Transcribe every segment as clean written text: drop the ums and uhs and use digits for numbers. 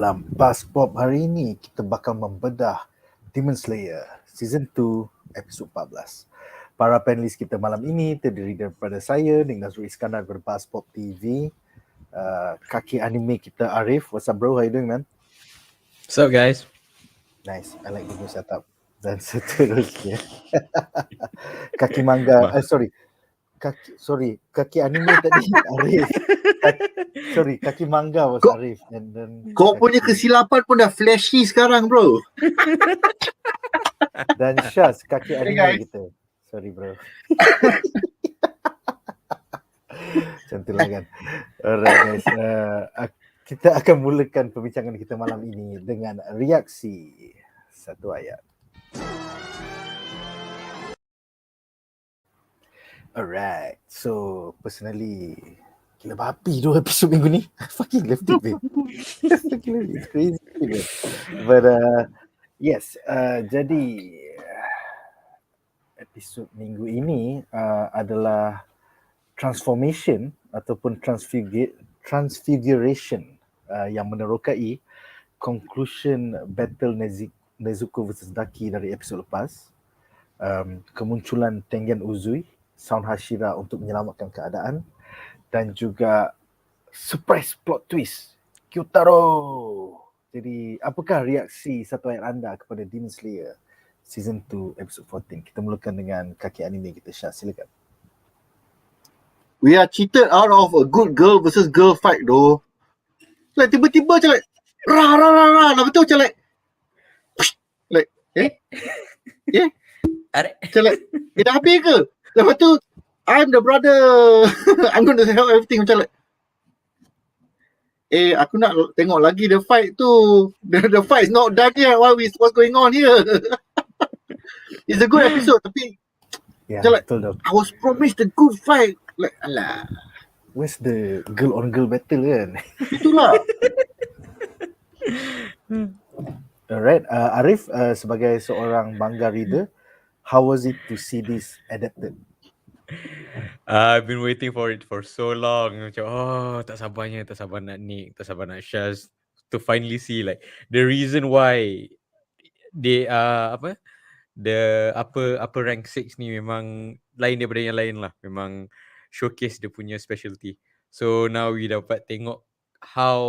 Dalam BuzzPOP hari ini, kita bakal membedah Demon Slayer Season 2, episod 14. Para panelis kita malam ini terdiri daripada saya, Nadzru Iskandar dari BuzzPOP TV, Kaki anime kita Ariff. What's up bro, how you doing man? What's up guys? Nice, I like the new setup. Dan seterusnya Kaki manga, Kaki anime tadi Ariff. Kaki manga was Ariff. And then kau punya kesilapan pun dah flashy sekarang bro. Dan Syaz, kaki anime kita. Sorry bro. Macam itulah kan. Alright guys, kita akan mulakan perbincangan kita malam ini dengan reaksi satu ayat. Alright, so personally gila babi dua episod minggu ni. Fucking left it babe. It's crazy man. But yes, jadi episod minggu ini adalah transformation ataupun transfiguration yang menerokai conclusion battle NEZUKO versus DAKI dari episod lepas. Kemunculan Tengen Uzui, Sound Hashira untuk menyelamatkan keadaan, dan juga surprise plot twist GYUTARO. Jadi apakah reaksi satu ayat anda kepada Demon Slayer Season 2 episode 14? Kita mulakan dengan kaki anime kita, Syah, silakan. We are cheated out of a good girl versus girl fight though. Like tiba-tiba macam like rah. Lepas tu macam like macam like dah habis ke? Lepas tu I'm the brother. I'm going to help everything. Macam like aku nak tengok lagi the fight tu. The fight is not done yet. What's going on here? It's a good episode tapi macam like I was promised a good fight. Like alah, where's the girl on girl battle kan? Itulah. Alright, Ariff, sebagai seorang manga reader, how was it to see this adapted? I've been waiting for it for so long. Macam tak sabar nak Nick, tak sabar nak Shaz to finally see like the reason why they the upper rank 6 ni memang lain daripada yang lain lah. Memang showcase dia punya specialty. So now we dapat tengok how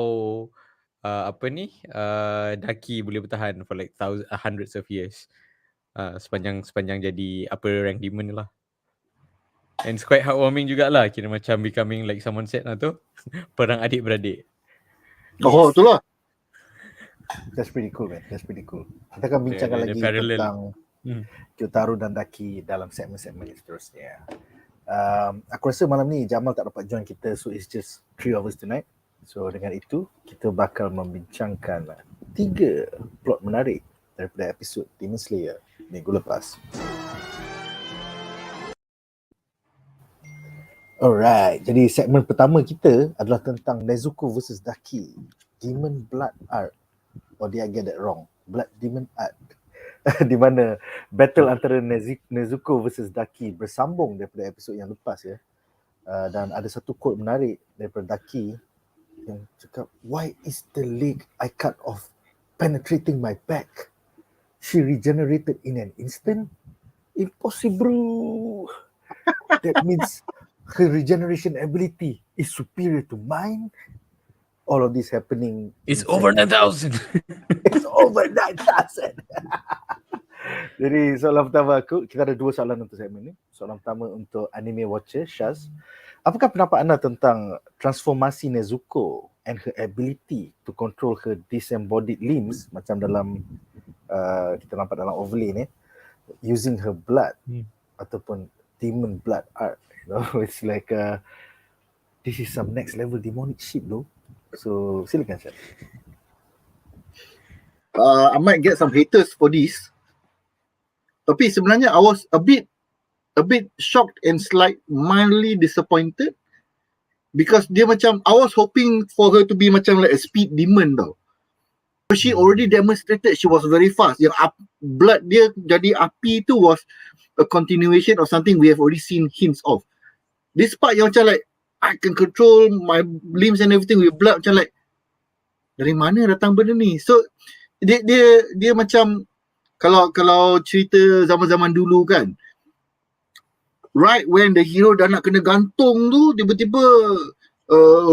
Daki boleh bertahan for like hundreds of years sepanjang jadi upper rank demon lah. And it's quite heartwarming jugalah. Kira macam becoming like someone said lah tu, perang adik-beradik. Oh, itulah. That's pretty cool man. That's pretty cool. Kita akan bincangkan lagi tentang GYUTARO dan Daki dalam segmen-segmen seterusnya. Aku rasa malam ni Jamal tak dapat join kita, so it's just 3 of us tonight. So dengan itu kita bakal membincangkan 3 plot menarik daripada episod Demon Slayer minggu lepas. Alright, jadi segmen pertama kita adalah tentang NEZUKO versus DAKI, Demon Blood Art. Or did I get that wrong? Blood Demon Art. Di mana battle antara NEZUKO versus DAKI bersambung daripada episod yang lepas ya. Dan ada satu quote menarik daripada DAKI yang cakap, "Why is the leg I cut off penetrating my back? She regenerated in an instant? Impossible. That means her regeneration ability is superior to mine." All of this happening. It's over 9,000. It's over 9,000. Jadi soalan pertama aku, kita ada 2 soalan untuk segmen ni. Soalan pertama untuk anime watcher, Syaz. Apakah pendapat anda tentang transformasi NEZUKO and her ability to control her disembodied limbs, macam dalam kita nampak dalam overlay ni, using her blood ataupun demon blood art. You know, it's like this is some next level demonic shit though. So silakan Syaz. I might get some haters for this. Tapi sebenarnya I was a bit shocked and mildly disappointed because dia macam, I was hoping for her to be macam like a speed demon tau. She already demonstrated she was very fast. Yang blood dia jadi api tu was a continuation of something we have already seen hints of. This part yang macam like I can control my limbs and everything with blood, macam like dari mana datang benda ni? So dia macam kalau cerita zaman-zaman dulu kan, right when the hero dah nak kena gantung tu, tiba-tiba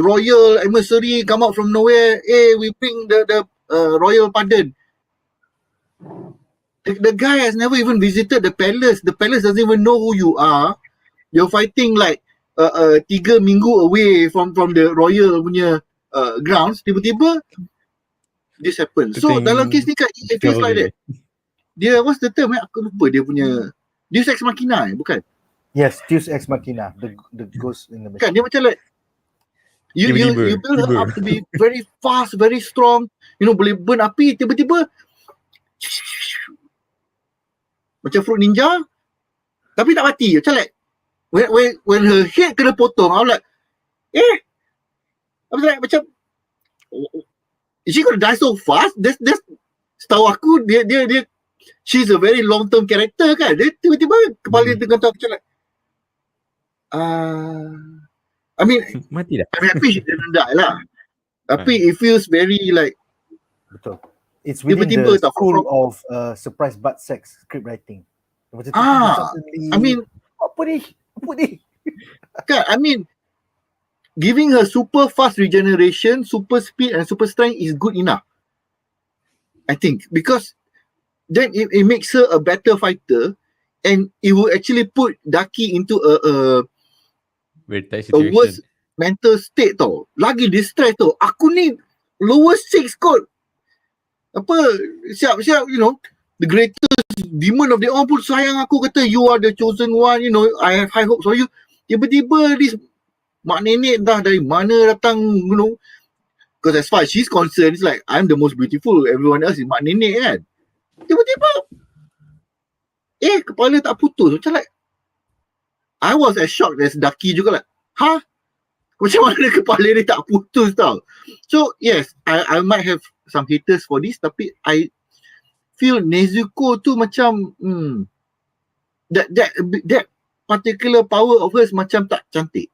royal emissary come out from nowhere, we bring the royal pardon. The guy has never even visited the palace. The palace doesn't even know who you are. You're fighting like 3 minggu away from the royal punya grounds. Tiba-tiba this happens. So dalam kes ni kan, it feels like that. Dia, what's the term? Aku lupa dia punya Deus Ex Machina, bukan? Yes, Deus Ex Machina, the ghost in the machine. Kan dia macam like you build her up to be very fast, very strong, boleh burn api, tiba-tiba macam fruit ninja tapi tak mati. Macam like when her head kena potong, I'm like macam is she gonna die so fast? That's setahu aku dia she's a very long term character kan. Dia tiba-tiba kepala dia tergantung macam like I mean mati dah. I'm happy she didn't die lah. Tapi it feels very like betul. It's within the school of surprise butt sex script writing. I mean apa ni? Kan, I mean giving her super fast regeneration, super speed and super strength is good enough, I think, because then it makes her a better fighter, and it will actually put Daki into a worse mental state tau. Lagi distress tau. Aku ni lower 6 kot. Apa, siap, the greatest demon of the all pun sayang aku, kata you are the chosen one, I have high hopes for you. Tiba-tiba this mak nenek dah dari mana datang, because as far as she's concerned, it's like I'm the most beautiful, everyone else is mak nenek kan. Tiba-tiba kepala tak putus. Macam like I was as shocked as Daki juga, like macam mana kepala dia tak putus tau. So yes, I might have some haters for this, tapi I feel Nezuko tu macam that particular power of hers macam tak cantik.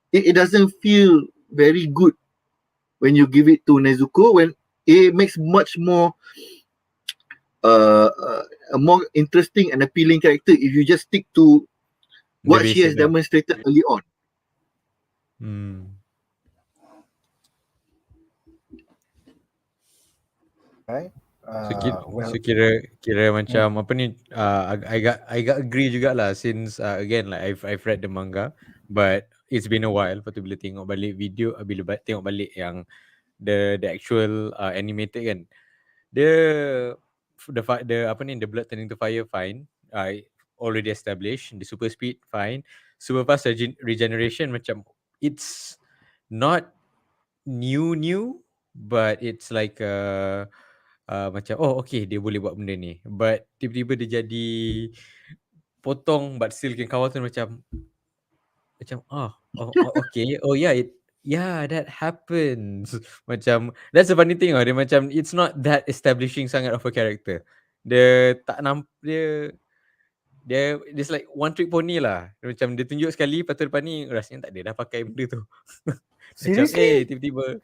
It doesn't feel very good when you give it to Nezuko, when it makes much more a more interesting and appealing character if you just stick to what she has demonstrated early on. Right? So kira macam apa ni, I got agree jugalah, since again like I've read the manga, but it's been a while. Lepas tu bila tengok balik video, bila tengok balik yang the actual animated kan, the apa ni, the blood turning to fire fine, already established. The super speed fine, super fast regeneration macam it's not new, but it's like macam okay, dia boleh buat benda ni, but tiba-tiba dia jadi potong but still can cover tu, macam okay, that happens. Macam that's the funny thing, dia macam it's not that establishing sangat of a character. Dia tak dia just like one trick pony lah. Dia macam dia tunjuk sekali, lepas tu depan ni rasanya tak ada dah pakai benda tu. Macam tiba-tiba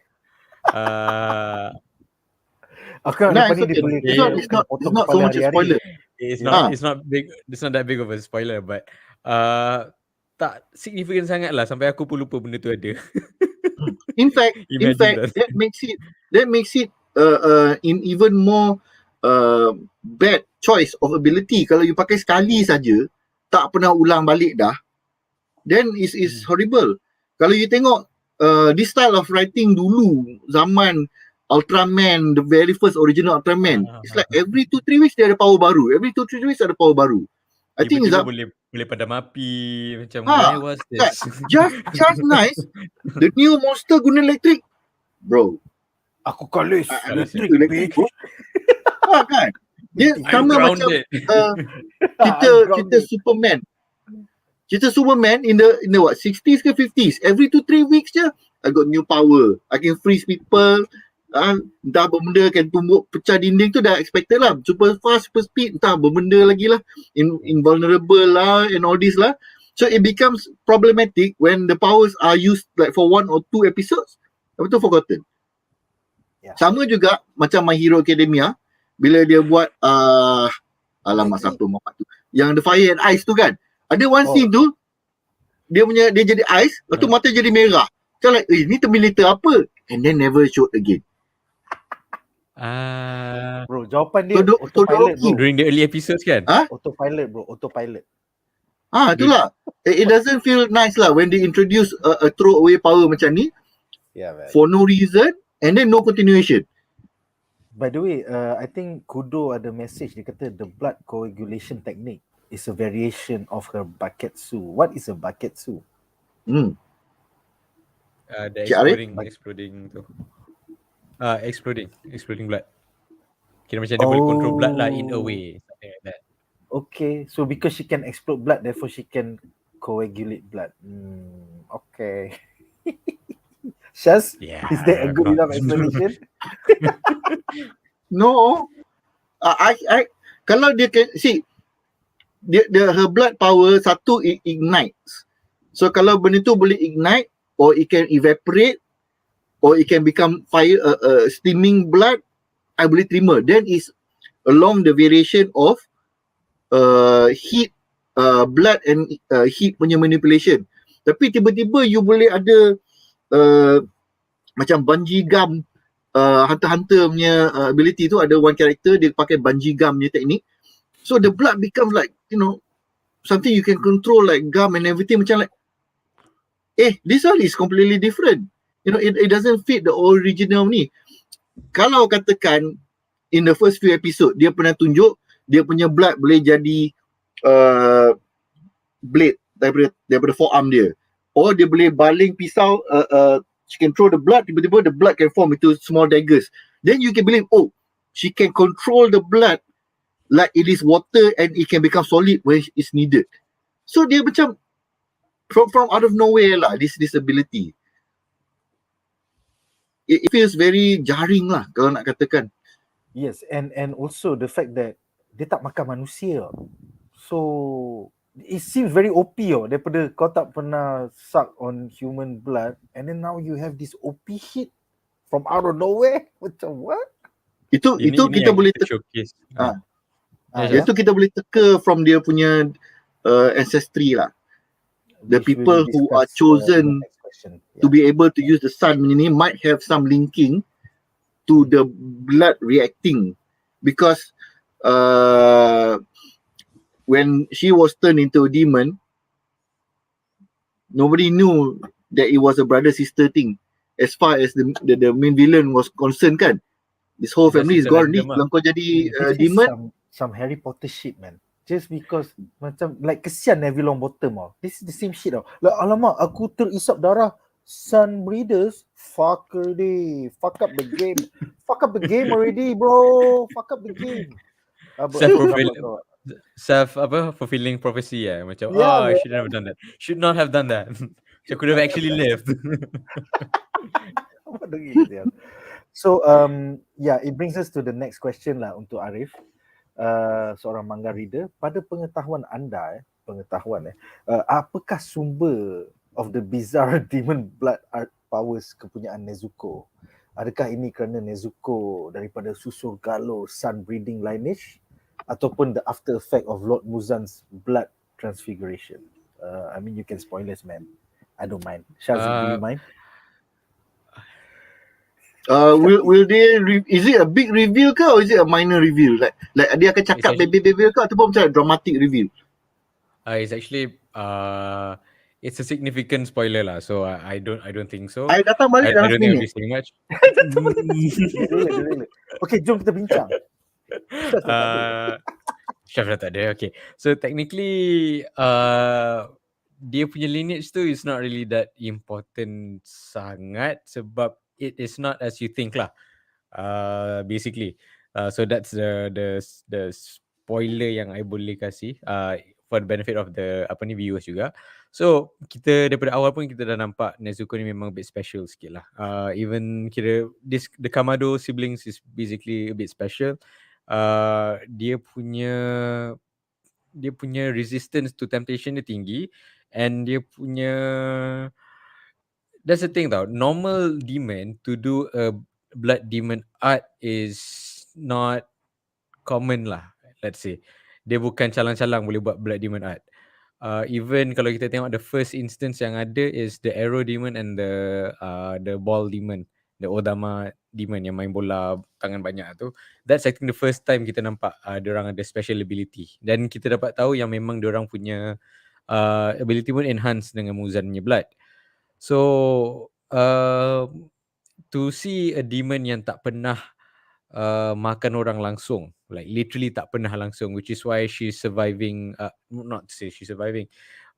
it's not so much a spoiler. It's not that big of a spoiler, but tak significant sangat lah sampai aku pun lupa benda tu ada. In fact, that makes it in even more bad choice of ability. Kalau you pakai sekali saja, tak pernah ulang balik dah, then is horrible. Kalau you tengok this style of writing dulu, zaman Ultraman, the very first original Ultraman, it's like every 2-3 weeks dia ada power baru. Every 2-3 weeks ada power baru. I think boleh padam api, macam why was this? Just nice. The new monster guna elektrik, bro. Aku kalis elektrik bro. Kan? Dia sama macam kita Superman. Cerita Superman in the what, 60s ke 50s, every 2-3 weeks je I got new power. I can freeze people. Entah benda kan tumbuk pecah dinding tu dah expected lah. Super fast, super speed, entah benda lagi lah, invulnerable lah and all this lah. So it becomes problematic when the powers are used like for 1 or 2 episodes, lepas tu forgotten. Sama juga macam My Hero Academia bila dia buat alamak siapa mamak tu yang The Fire and Ice tu kan. Ada one scene tu dia jadi ice, lepas tu mata jadi merah. Macam like, ni Terminator apa? And then never showed again. Bro, jawapan dia autopilot bro. During the early episodes kan? Autopilot bro, autopilot. Itulah. It doesn't feel nice lah when they introduce a throwaway power macam ni. Man. For no reason and then no continuation. By the way, I think Kudo ada message. Dia kata the blood coagulation technique is a variation of her baketsu. What is a baketsu? The exploding tu. Exploding blood. Kira macam dia boleh control blood lah in a way. Something like that. Okay, so because she can explode blood, therefore she can coagulate blood. Okay. Shaz, is that a good enough explanation? No. I kalau dia can see her blood power satu, it ignites. So kalau benda tu boleh ignite or it can evaporate or it can become fire steaming blood, I boleh terima. Then is along the variation of heat, blood and heat punya manipulation. Tapi tiba-tiba you boleh ada macam bungee gum, Hunter punya ability tu ada one character dia pakai bungee gum punya teknik. So the blood becomes like, something you can control like gum and everything, macam like this one is completely different. It doesn't fit the original ni. Kalau katakan in the first few episode dia pernah tunjuk dia punya blood boleh jadi blade daripada forearm dia, or dia boleh baling pisau, she can throw the blood, tiba-tiba the blood can form into small daggers. Then you can believe, she can control the blood like it is water and it can become solid when it's needed. So dia macam from out of nowhere lah, this ability. It feels very jarring lah kalau nak katakan. Yes, and also the fact that dia tak makan manusia. So it seems very OP daripada kau tak pernah suck on human blood and then now you have this OP hit from out of nowhere. Macam what? Itu kita boleh showcase. Itu kita boleh teka from dia punya ancestry lah. The people who are chosen to be able to use the sun ni might have some linking to the blood reacting, because when she was turned into a demon, nobody knew that it was a brother-sister thing. As far as the main villain was concerned kan, this whole family is gone. Kalau kau jadi demon, some Harry Potter shit man. Just because macam like kesian Neville Longbottom This is the same shit Like alamak aku terisap darah sun breeders. Fucker day. Fuck up the game. Fuck up the game already bro. Fuck up the game. Fulfilling prophecy macam I should have done that. Should not have done that. I could have actually lived. So it brings us to the next question lah untuk Ariff, seorang manga reader. Pada pengetahuan anda, apakah sumber of the bizarre demon blood art powers kepunyaan Nezuko? Adakah ini kerana Nezuko daripada susur galur sun breeding lineage ataupun the after effect of Lord Muzan's blood transfiguration? I mean you can spoilers man. I don't mind. Shaz, do you mind? Will they is it a big reveal ke or is it a minor reveal? Like dia akan cakap baby ke ataupun macam dramatic reveal? It's actually it's a significant spoiler lah, so I don't think so. I datang balik dalam I don't think I'll be saying much. Okay, jom kita bincang. Chef dah tak ada. Okay, so technically dia punya lineage tu is not really that important sangat sebab it is not as you think lah. Basically, so that's the spoiler yang I boleh kasih for the benefit of the viewers juga. So kita daripada awal pun kita dah nampak Nezuko ni memang a bit special sikit lah. Even kira the Kamado siblings is basically a bit special. Dia punya resistance to temptation dia tinggi, and dia punya, that's the thing tau, normal demon to do a blood demon art is not common lah, let's say. Dia bukan calang-calang boleh buat blood demon art. Even kalau kita tengok the first instance yang ada is the arrow demon and the ball demon, the Odama demon yang main bola tangan banyak tu. That's I think the first time kita nampak diorang ada special ability, dan kita dapat tahu yang memang diorang punya ability pun enhance dengan Muzan punya blood. So to see a demon yang tak pernah makan orang langsung, like literally tak pernah langsung, which is why she's surviving, not to say she's surviving,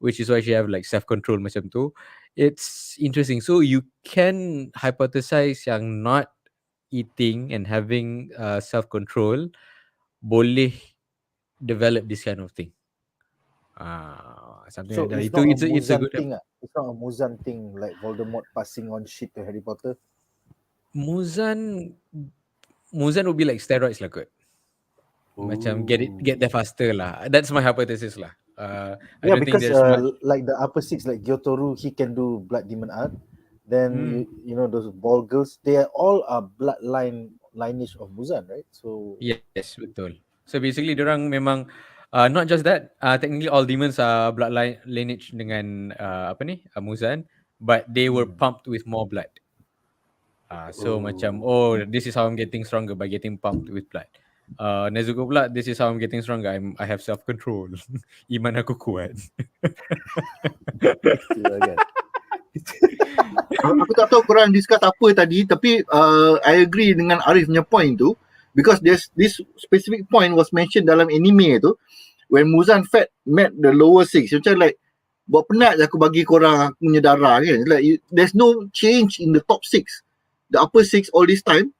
which is why she have like self-control macam tu. It's interesting. So you can hypothesize yang not eating and having self-control boleh develop this kind of thing. Something So like that. it's not a It's a Muzan good thing. It's not a Muzan thing like Voldemort passing on shit to Harry Potter. Muzan would be like steroids lah kot. Macam get there faster lah. That's my hypothesis lah. I Yeah, don't think because there's much. like the upper six, like GYUTARO, he can do blood demon art. Then you know those ball girls, they are all lineage of Muzan, right? So Yes, betul. So basically diorang memang not just that, technically all demons are bloodline lineage dengan Muzan, but they were pumped with more blood. So macam, this is how I'm getting stronger, by getting pumped with blood. Nezuko pula, this is how I'm getting stronger, I have self-control. Iman aku kuat. Aku tak tahu korang discuss apa tadi, tapi I agree dengan Ariff punya point tu, because there's this specific point was mentioned dalam anime tu, when Muzan met the lower six, macam like buat penat je aku bagi korang aku punya darah kan. Like there's no change in the top six, the upper six all this time,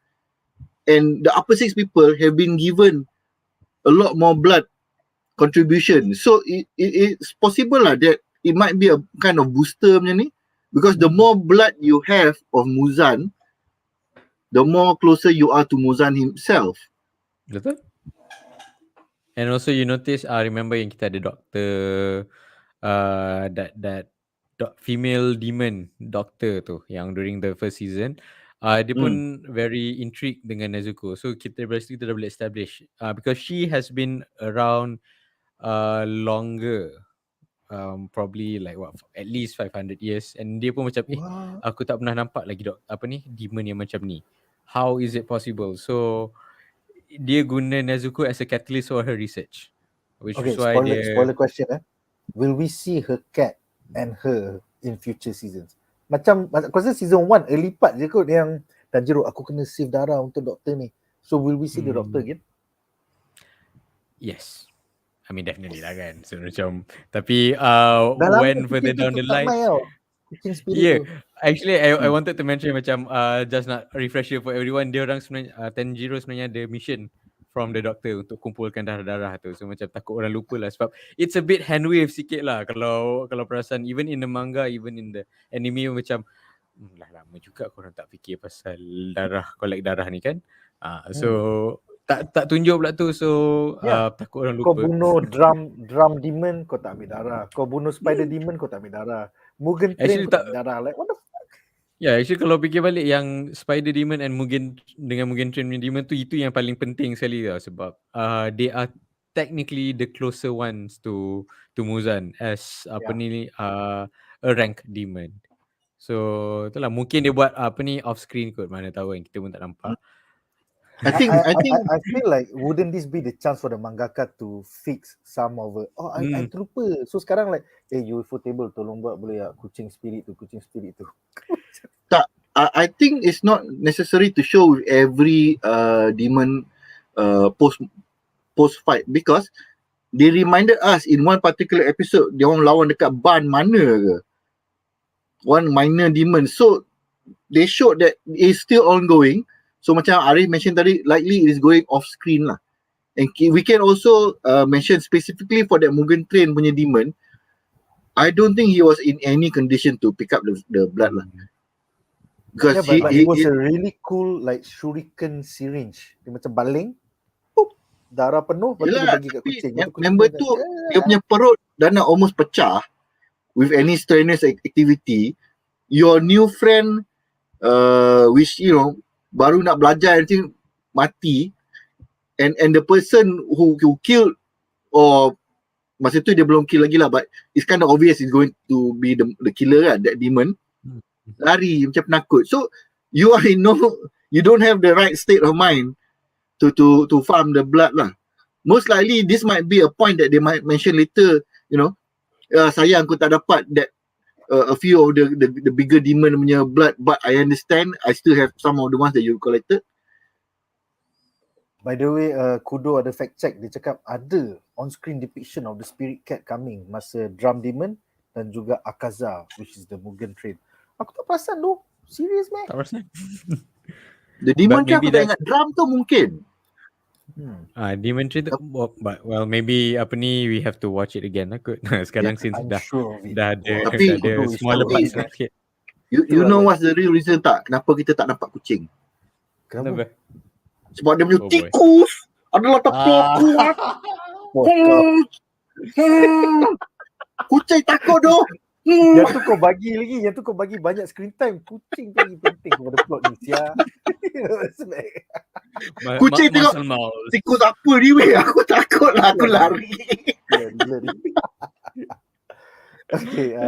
and the upper six people have been given a lot more blood contribution. So it's possible lah that it might be a kind of booster macam ni, because the more blood you have of Muzan, the more closer you are to Muzan himself. Betul. And also you notice, remember yang kita ada doctor, that female demon doctor tu yang during the first season, dia pun very intrigued dengan Nezuko. So kita dah boleh establish, because she has been around longer, probably like at least 500 years, and dia pun macam aku tak pernah nampak lagi demon yang macam ni. How is it possible? So dia guna Nezuko as a catalyst for her research, which is why spoiler question. Will we see her cat and her in future seasons? Macam aku rasa season 1 early part je kot yang Tanjiro, aku kena save darah untuk doktor ni. So will we see the doctor again? Yes, I mean definitely lah kan. So macam, tapi when further down the line, actually I wanted to mention macam, just nak refresher for everyone, dia orang sebenarnya Tanjiro sebenarnya ada mission from the doctor untuk kumpulkan darah-darah tu. So macam takut orang lupa lah, sebab it's a bit hand wave sikit lah kalau perasan, even in the manga, even in the anime, macam lah lama juga korang tak fikir pasal collect darah ni kan. So tak tunjuk pula tu, so takut orang lupa. Kau bunuh drum demon, kau tak ambil darah. Kau bunuh spider demon, kau tak ambil darah. Mugen Train, kau tak ambil darah. Like what the fuck? Actually kalau fikir balik, yang spider demon and Mugen Train demon tu, itu yang paling penting sekali tau, sebab they are technically the closer ones to Muzan as a rank demon. So itulah, mungkin dia buat off screen kot, mana tahu kan, kita pun tak nampak. I think I feel like wouldn't this be the chance for the mangaka to fix some of it? I terlupa. So sekarang like, UFO table tolong buat boleh kucing spirit tu. Tak, I think it's not necessary to show with every demon post fight, because they reminded us in one particular episode dia orang lawan dekat ban mana ke, one minor demon. So they showed that it's still ongoing. So macam Ariff mention tadi, likely it is going off screen lah. And we can also mention specifically for that Mugen Train punya demon, I don't think he was in any condition to pick up the blood lah. Because but he was a really cool like shuriken syringe. Dia macam baling, darah penuh, lepas tu dia bagi kat kucing. Member tu, dia punya perut dah nak almost pecah with any strenuous activity. Your new friend, which baru nak belajar nanti mati, and the person who killed, or masa tu dia belum kill lagi lah, but it's kind of obvious is going to be the killer lah, that demon. Lari macam penakut. So you are you don't have the right state of mind to farm the blood lah. Most likely this might be a point that they might mention later, sayang aku tak dapat that a few of the bigger demon punya blood, but I understand I still have some of the ones that you collected. By the way, Kudo ada fact check. Dia cakap ada on-screen depiction of the spirit cat coming masa Drum Demon dan juga Akaza, which is the Mugen train. Aku tak perasan tu. Serious, man? Tak perasan. The demon But train maybe aku tak ingat. Drum tu mungkin. Demon Train tu, but well, maybe we have to watch it again lah kot. Sekarang since I'm dah sure of it. dah ada Tapi- smaller tapi- parts sikit. You know what's the real reason tak? Kenapa kita tak nampak kucing? Kenapa? Sebab dia punya Oh boy. tikus adalah terkuat. Kucing takut doh. Yang tu kau bagi lagi. Yang tu kau bagi banyak screen time. Kucing tu lagi penting kepada plot ni. Sia. Kucing tengok. Muscle mouse. Tikus apa ni weh? Aku takut lah. Aku lari. Gila ni. Okay.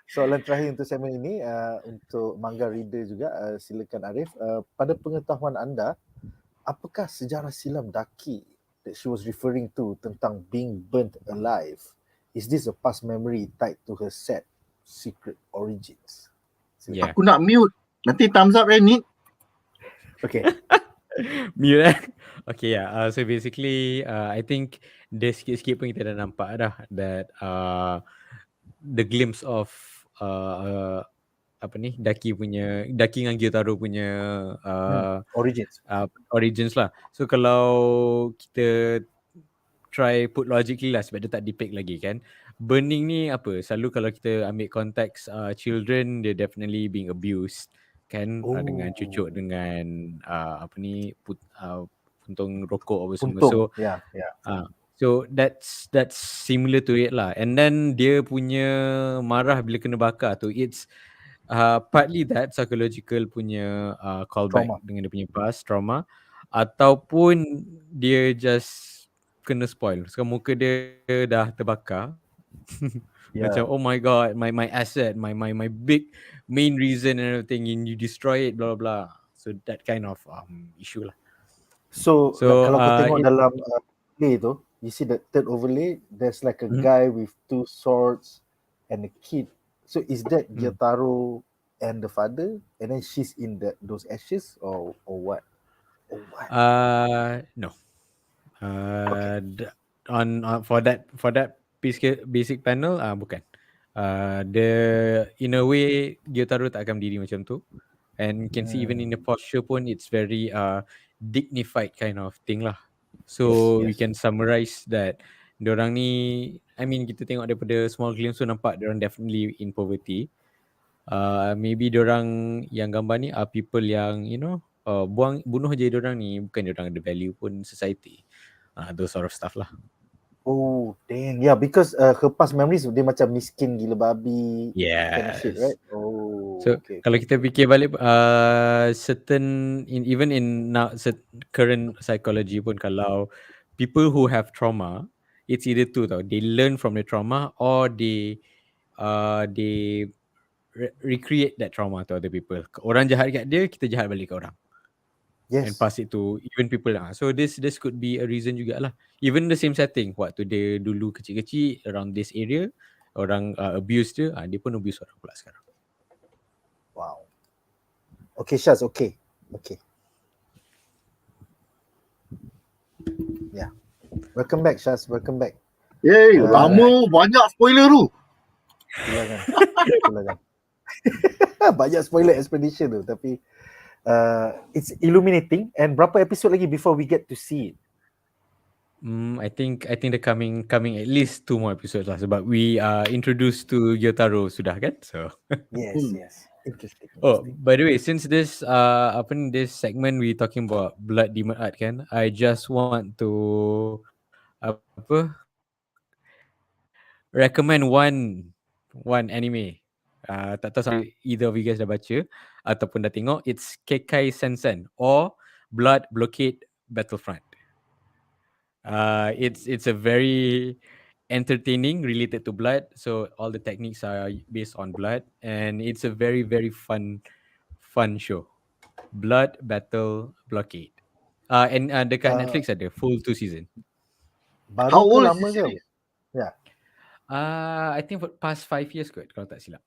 Soalan terakhir untuk segmen ini. Untuk manga reader juga. Silakan Ariff. Pada pengetahuan anda, apakah sejarah silam Daki that she was referring to tentang being burnt alive? Is this a past memory tied to her sad secret origins? Yeah. Aku nak mute. Nanti thumbs up Nick. Okay. Mute eh? Okay, yeah. So basically, I think dia sikit-sikit pun kita dah nampak dah that the glimpse of Daki dengan Gyutaro punya Origins. origins lah. So kalau kita try put logically lah, sebab dia tak depict lagi kan. Burning ni apa? Selalu kalau kita ambil konteks children, dia definitely being abused kan, dengan cucuk dengan puntung rokok apa semua. So Yeah. so that's similar to it lah. And then dia punya marah bila kena bakar tu, it's partly that psychological punya callback Trauma. dengan dia punya past trauma, ataupun dia just kena spoil. Sekarang muka dia dah terbakar. Yeah. Macam oh my god, my asset, my big main reason and everything, and you destroy it, blah blah blah. So that kind of issue lah. So kalau kau tengok it- dalam overlay tu, you see the third overlay, there's like a Mhm. guy with two swords and a kid. So is that Gyutaro and the father, and then she's in those ashes, or what? Or what? No. For that basic panel, bukan. In a way Gyutaro tak akan berdiri macam tu, and you can see even in the posture pun it's very dignified kind of thing lah. So Yes. we can summarize that diorang ni, I mean kita tengok daripada small glimpse tu nampak diorang definitely in poverty. Maybe diorang yang gambar ni are people yang bunuh je diorang ni, bukan diorang ada value pun society. Those sort of stuff lah. Oh, dang. Yeah, because her past memories, dia macam miskin gila babi. Kind of shit, Yes. right? Oh, So okay. kalau kita fikir balik even in now current psychology pun, kalau people who have trauma, it's either two tau, they learn from the trauma or they recreate that trauma to other people. Orang jahat kat dia, kita jahat balik kat orang. Yes. And pass it to even people lah. So this could be a reason jugalah. Even the same setting, waktu dia dulu kecil-kecil around this area, orang abuse dia, dia pun abuse orang pula sekarang. Wow. Okay, Shaz, okay. Yeah. Welcome back, Shaz. Welcome back. Yay, lama banyak spoiler tu. Silakan. Banyak spoiler explanation tu, tapi it's illuminating. And berapa episode lagi before we get to see it? I think the coming at least 2 more episodes lah, sebab we introduced to Gyutaro sudah kan. So Yes. Interesting. oh, by the way, since this this segment we talking about blood demon art kan, I just want to recommend one anime Tak tahu sama either of you guys dah baca ataupun dah tengok. It's Kekai Sensen or Blood Blockade Battlefront. It's a very entertaining, related to blood. So all the techniques are based on blood, and it's a very, very fun show. Blood Battle Blockade. And dekat Netflix ada full 2 season. Baru How ke old is lama the ke? series? Ya. I think for past 5 years kot kalau tak silap.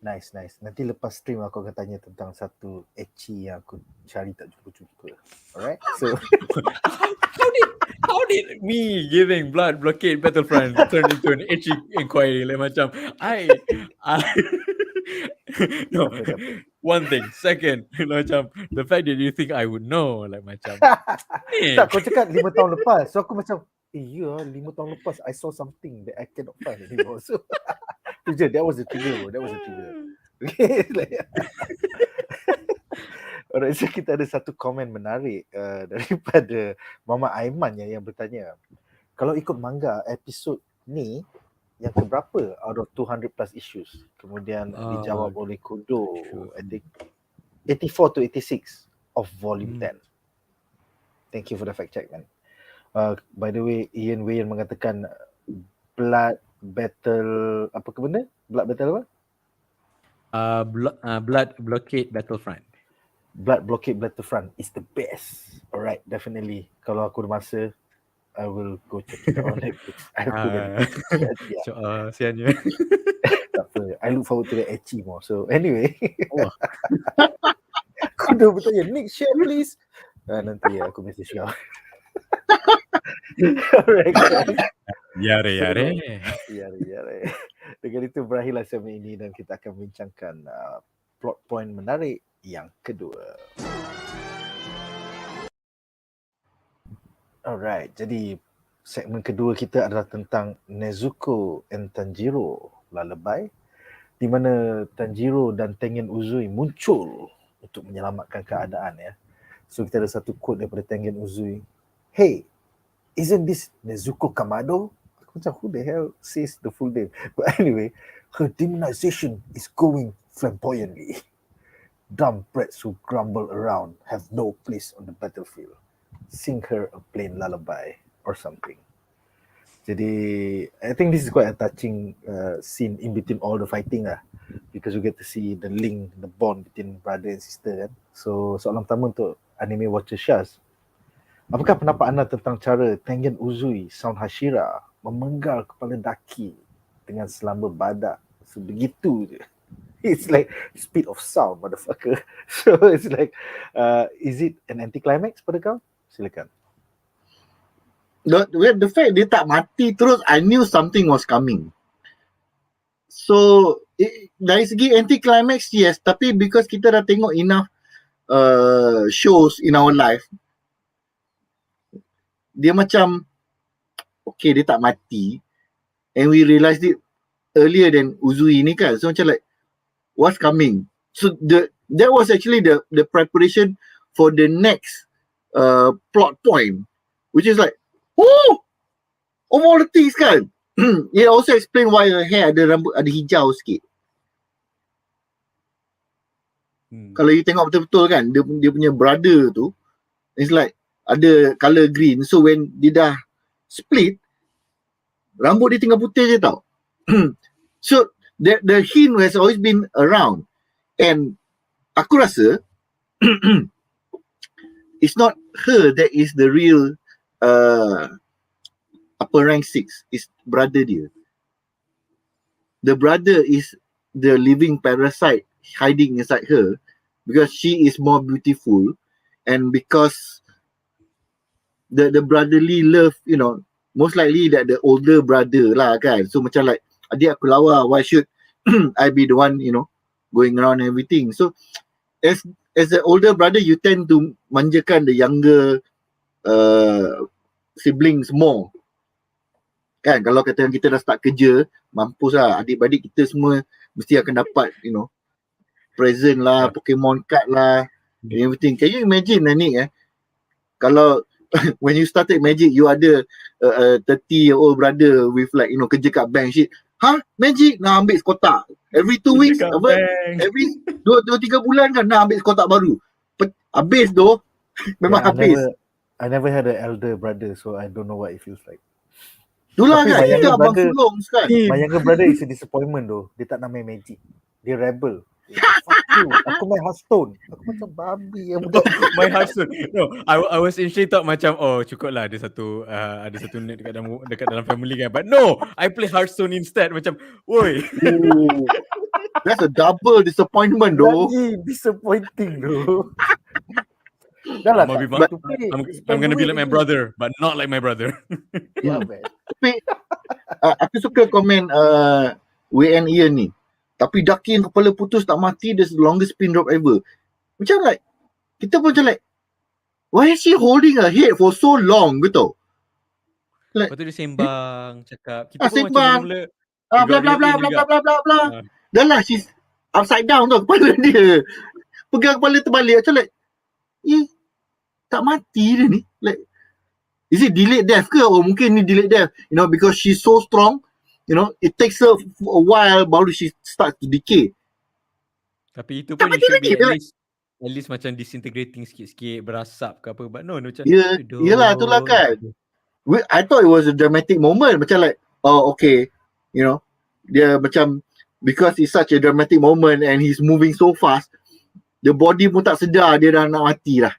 Nice. Nanti lepas stream aku akan tanya tentang satu ecchi yang aku cari tak jumpa-jumpa. Alright? So How did me giving Blood Blockade Battlefront turn into an ecchi inquiry? Like macam I no. Siapa? One thing. Second, macam the fact that you think I would know, like macam tak, kau cakap 5 tahun lepas. So aku macam, ya, 5 tahun lepas I saw something that I cannot find anymore. So tu je, that was the trigger. Okay, like, alright, so kita ada satu komen menarik daripada Mama Aiman yang bertanya, kalau ikut manga episod ni yang keberapa out of 200 plus issues? Kemudian dijawab oleh Kudo, I think 84 to 86 of volume 10. Thank you for the fact check, man. By the way, Ian Wayan mengatakan Blood Battle, apa ke benda? Blood Battle apa? Blood Blockade Battlefront. Blood Blockade Battlefront is the best. Alright, definitely. Kalau aku ada masa, I will go check it out on Netflix. Siannya. Tak apa. I look forward to the ecchi more. So anyway. Kudo bertanya, Nick share please. Nanti aku message kau. Alright guys. Yare. Dengan itu berakhirlah segmen ini dan kita akan bincangkan plot point menarik yang kedua. Alright, jadi segmen kedua kita adalah tentang Nezuko and Tanjiro Lullaby, di mana Tanjiro dan Tengen Uzui muncul untuk menyelamatkan keadaan ya. So kita ada satu quote daripada Tengen Uzui. Hey, isn't this Nezuko Kamado? Aku macam, who the hell says the full name? But anyway, her demonization is going flamboyantly. Dumb brats who grumble around have no place on the battlefield. Sing her a plain lullaby or something. Jadi, I think this is quite a touching scene in between all the fighting lah, because you get to see the link, the bond between brother and sister kan. So, soalan pertama untuk anime watcher Shaz, apakah pendapat anda tentang cara Tengen Uzui Sound Hashira memenggal kepala Daki dengan selamba badak sebegitu je? It's like speed of sound, motherfucker. So it's like, is it an anti-climax pada kau? Silakan. The fact dia tak mati terus, I knew something was coming. So dari segi anti-climax, yes, tapi because kita dah tengok enough shows in our life, dia macam okay, dia tak mati, and we realised it earlier than Uzui ni kan. So macam like, what's coming? So that was actually the preparation for the next plot point, which is like, oh, of all the things kan. It also explain why her hair ada rambut ada hijau sikit. Kalau you tengok betul-betul kan, dia punya brother tu, it's like ada colour green. So when dia dah split, rambut dia tinggal putih je tau. So the hint has always been around, and aku rasa it's not her that is the real upper rank 6, is brother dia. The brother is the living parasite hiding inside her because she is more beautiful, and because the brotherly love, you know, most likely that the older brother lah kan. So macam like, adik aku lawa, why should I be the one, you know, going around and everything. So as the older brother, you tend to manjakan the younger siblings more kan. Kalau kata kita dah start kerja, mampus lah, adik-adik kita semua mesti akan dapat, you know, present lah, Pokemon card lah, and everything. Can you imagine ni kalau when you started Magic, you ada a 30-year-old brother with like, you know, kerja kat bank shit, Magic nak ambil sekotak. Every 2 weeks, Cakap apa? bang. Every 2-3 bulan kan nak ambil sekotak baru. Habis tu. Memang Yeah, habis. I never had an elder brother, so I don't know what it feels like. Itulah Tapi kan, my kita younger abang brother- sulung kan. My younger brother is a disappointment though. Dia tak nak main Magic. Dia rebel. Fuck you. Aku main Hearthstone. Aku macam babi yang budak. My Hearthstone. No, I was initially thought macam cukup lah ada satu net dekat dalam family kan. But no, I play Hearthstone instead. Macam, woi. Oh, that's a double disappointment though. Lagi disappointing though. Dah lah. I'm gonna be tak to play. I'm gonna be like my brother, but not like my brother. Yeah, man. Tapi aku suka komen WN Ian ni. Tapi Daki yang kepala putus tak mati, that's the longest pin drop ever. Macam like, kita pun macam like, why is she holding her head for so long gitu? Lepas tu dia sembang, cakap. Kita pun sembang. macam mula Bla bla bla bla bla bla bla bla. Dah lah, she's upside down tau kepala dia. Pegang kepala terbalik macam like, tak mati dia ni. Like, is it delayed death ke? Or mungkin ni delayed death, you know, because she's so strong, you know, it takes her a while baru she starts to decay. Tapi itu pun Tak you should be mati at least macam disintegrating sikit-sikit, berasap ke apa. But no, macam Yelah, itulah kan. I thought it was a dramatic moment. Macam like, okay, you know, dia macam, because it's such a dramatic moment and he's moving so fast, the body pun tak sedar dia dah nak mati lah.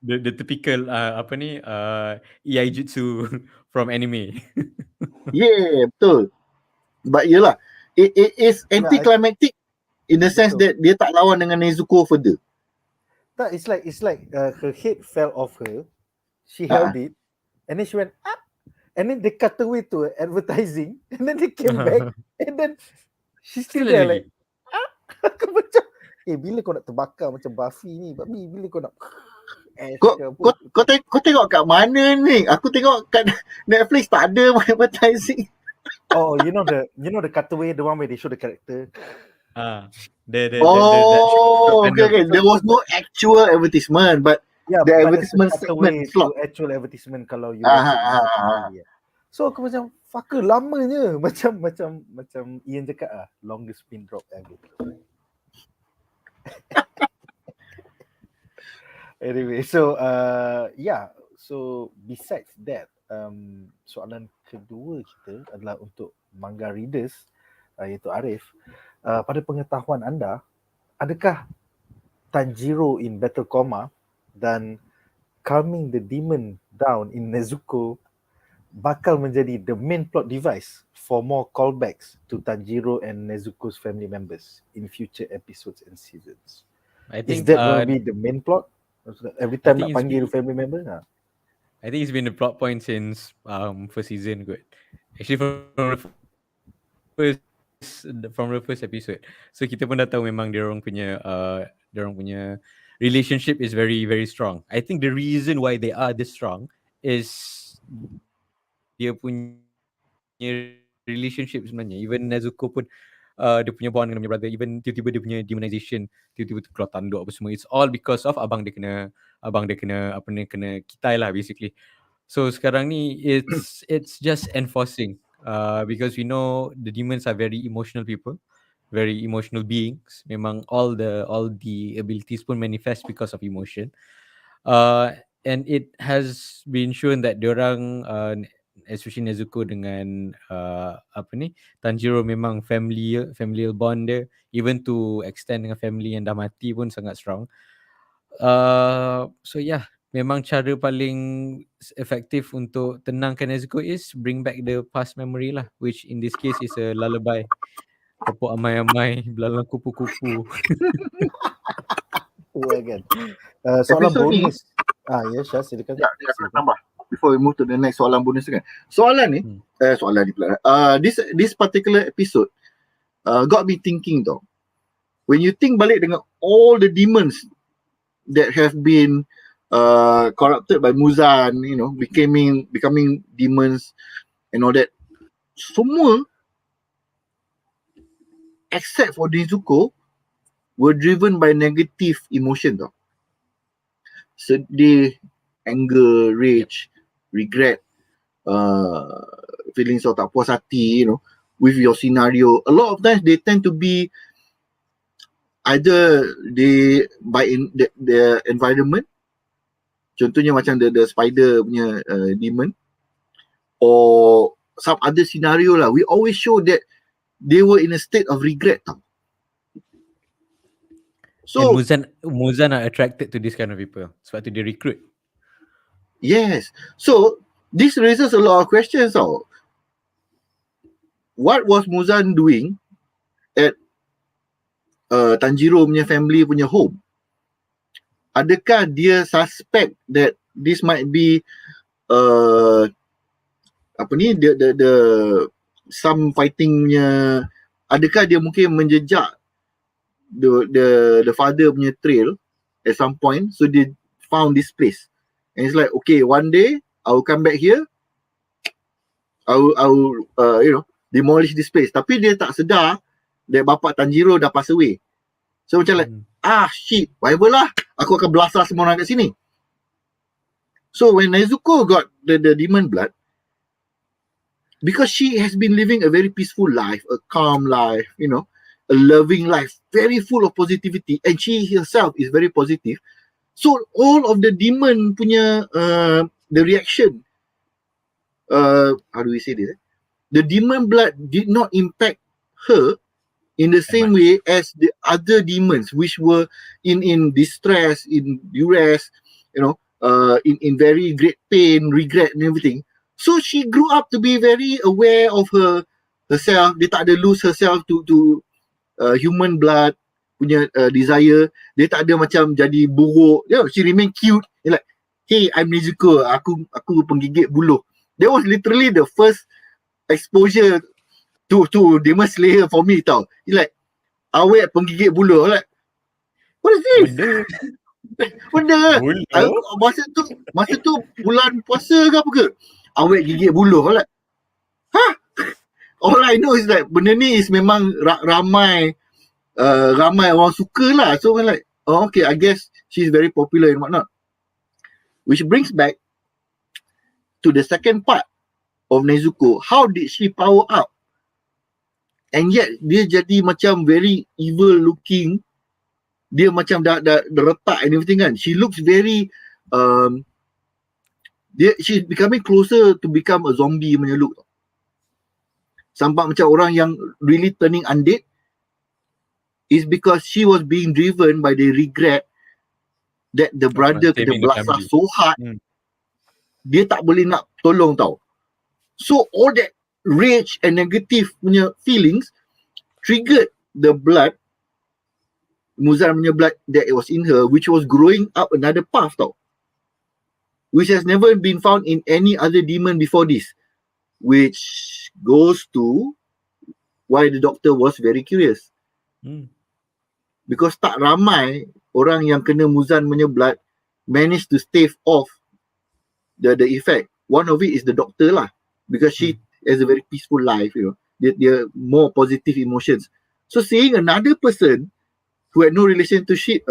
The typical EI jutsu from anime. Yeah, betul. But yelah, it is anticlimactic in the sense that dia tak lawan dengan Nezuko further. Tak, it's like her head fell off her. She held it, and then she went up, and then they cut away to advertising, and then they came back, and then she's still there like, aku macam, bila kau nak terbakar macam Buffy ni, Babi, bila kau nak Kau tengok kat mana ni? Aku tengok kat Netflix tak ada advertising. Oh, you know the cutaway, the one where they show the character. Okay. There was no actual advertisement, but Yeah, the but advertisement there's a cutaway segment slot. to actual advertisement kalau you watch it. So aku macam fucker lamanya macam Ian cakap longest pin drop ever. Anyway, so so besides that, soalan kedua kita adalah untuk manga readers, iaitu Ariff. Pada pengetahuan anda, adakah Tanjiro in Battle Coma dan calming the demon down in Nezuko bakal menjadi the main plot device for more callbacks to Tanjiro and Nezuko's family members in future episodes and seasons? I think Is that going to be the main plot? Every time think nak panggil family member? I think it's been a plot point since first season kot. Actually from the first episode. So kita pun dah tahu memang dia orang punya relationship is very very strong. I think the reason why they are this strong is dia punya relationship sebenarnya. Even Nezuko pun dia punya bond dengan dia brother, even tiba-tiba dia punya demonization, tiba-tiba keluar tanduk apa semua, it's all because of abang dia kena kitai lah basically. So sekarang ni it's just enforcing because we know the demons are very emotional people, very emotional beings. Memang all the abilities pun manifest because of emotion. And it has been shown that diorang especially Nezuko dengan Tanjiro memang familial bond dia, even to extend dengan family yang dah mati pun sangat strong. So yeah, memang cara paling efektif untuk tenangkan Nezuko is bring back the past memory lah, which in this case is a lullaby. Tepuk amai-amai, belalang kupu-kupu. Kan. Soalan Episode ni- bonus. Ya, Syah, silakan. Ya, aku nak tambah. Before we move to the next soalan bonus kan. Soalan ni pula. This particular episode got me thinking though. When you think balik dengan all the demons that have been corrupted by Muzan, you know, becoming demons and all that, semua except for Nezuko were driven by negative emotion tau. Sedih, anger, rage, regret, feelings of tak puas hati, you know, with your scenario. A lot of times they tend to be either they by the environment, contohnya macam the spider punya demon, or some other scenario lah. We always show that they were in a state of regret tau. So And Muzan are attracted to this kind of people. Sebab tu dia recruit. yes. So this raises a lot of questions tau. What was Muzan doing at Tanjiro punya family punya home? Adakah dia suspect that this might be the some fightingnya? Adakah dia mungkin menjejak the father punya trail at some point, so they found this place and it's like, okay, one day I will come back here, I will demolish this place. Tapi dia tak sedar that bapa Tanjiro dah pass away, so macam like shit, whatever lah, aku akan belasah semua orang kat sini. So when Nezuko got the demon blood, because she has been living a very peaceful life, a calm life, a loving life, very full of positivity, and she herself is very positive. So all of the demon punya the reaction, how do we say this? The demon blood did not impact her in the same way as the other demons, which were in distress, in duress, in very great pain, regret, and everything. So she grew up to be very aware of herself. Dia tak ada lose herself to human blood punya desire. Dia tak ada macam jadi buruk. She remain cute. Like, hey, I'm Nezuko. Aku penggigit buluh. That was literally the first exposure to Demon Slayer for me tau. It's like, awet penggigit buluh. Like, what is this? Benda. Masa tu bulan puasa ke apa ke? Awet gigit buluh. Like, all I know is like benda ni is memang ramai orang suka lah. So I'm like, okay, I guess she's very popular and whatnot. Which brings back to the second part of Nezuko. How did she power up? And yet dia jadi macam very evil looking. Dia macam dah retak and everything kan. She looks very she's becoming closer to become a zombie punya look. Sampai macam orang yang really turning undead is because she was being driven by the regret that the brother kena belasah so hard. Dia tak boleh nak tolong tau. So all that rage and negative punya feelings triggered the blood, Muzan punya blood that was in her, which was growing up another path tau, which has never been found in any other demon before this, which goes to why the doctor was very curious. Because tak ramai orang yang kena Muzan punya blood managed to stave off the effect. One of it is the doctor lah, because she has a very peaceful life, dia more positive emotions. So seeing another person who had no relationship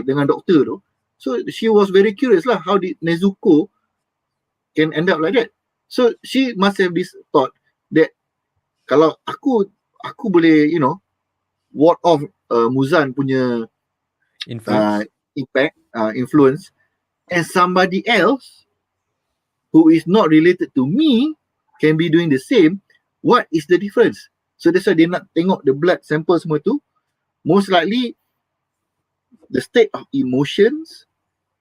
dengan doktor tu, so she was very curious lah, how did Nezuko can end up like that. So she must have this thought that kalau aku boleh ward off Muzan punya influence, and somebody else who is not related to me can be doing the same, what is the difference? So that's why dia nak tengok the blood sample semua tu. Most likely the state of emotions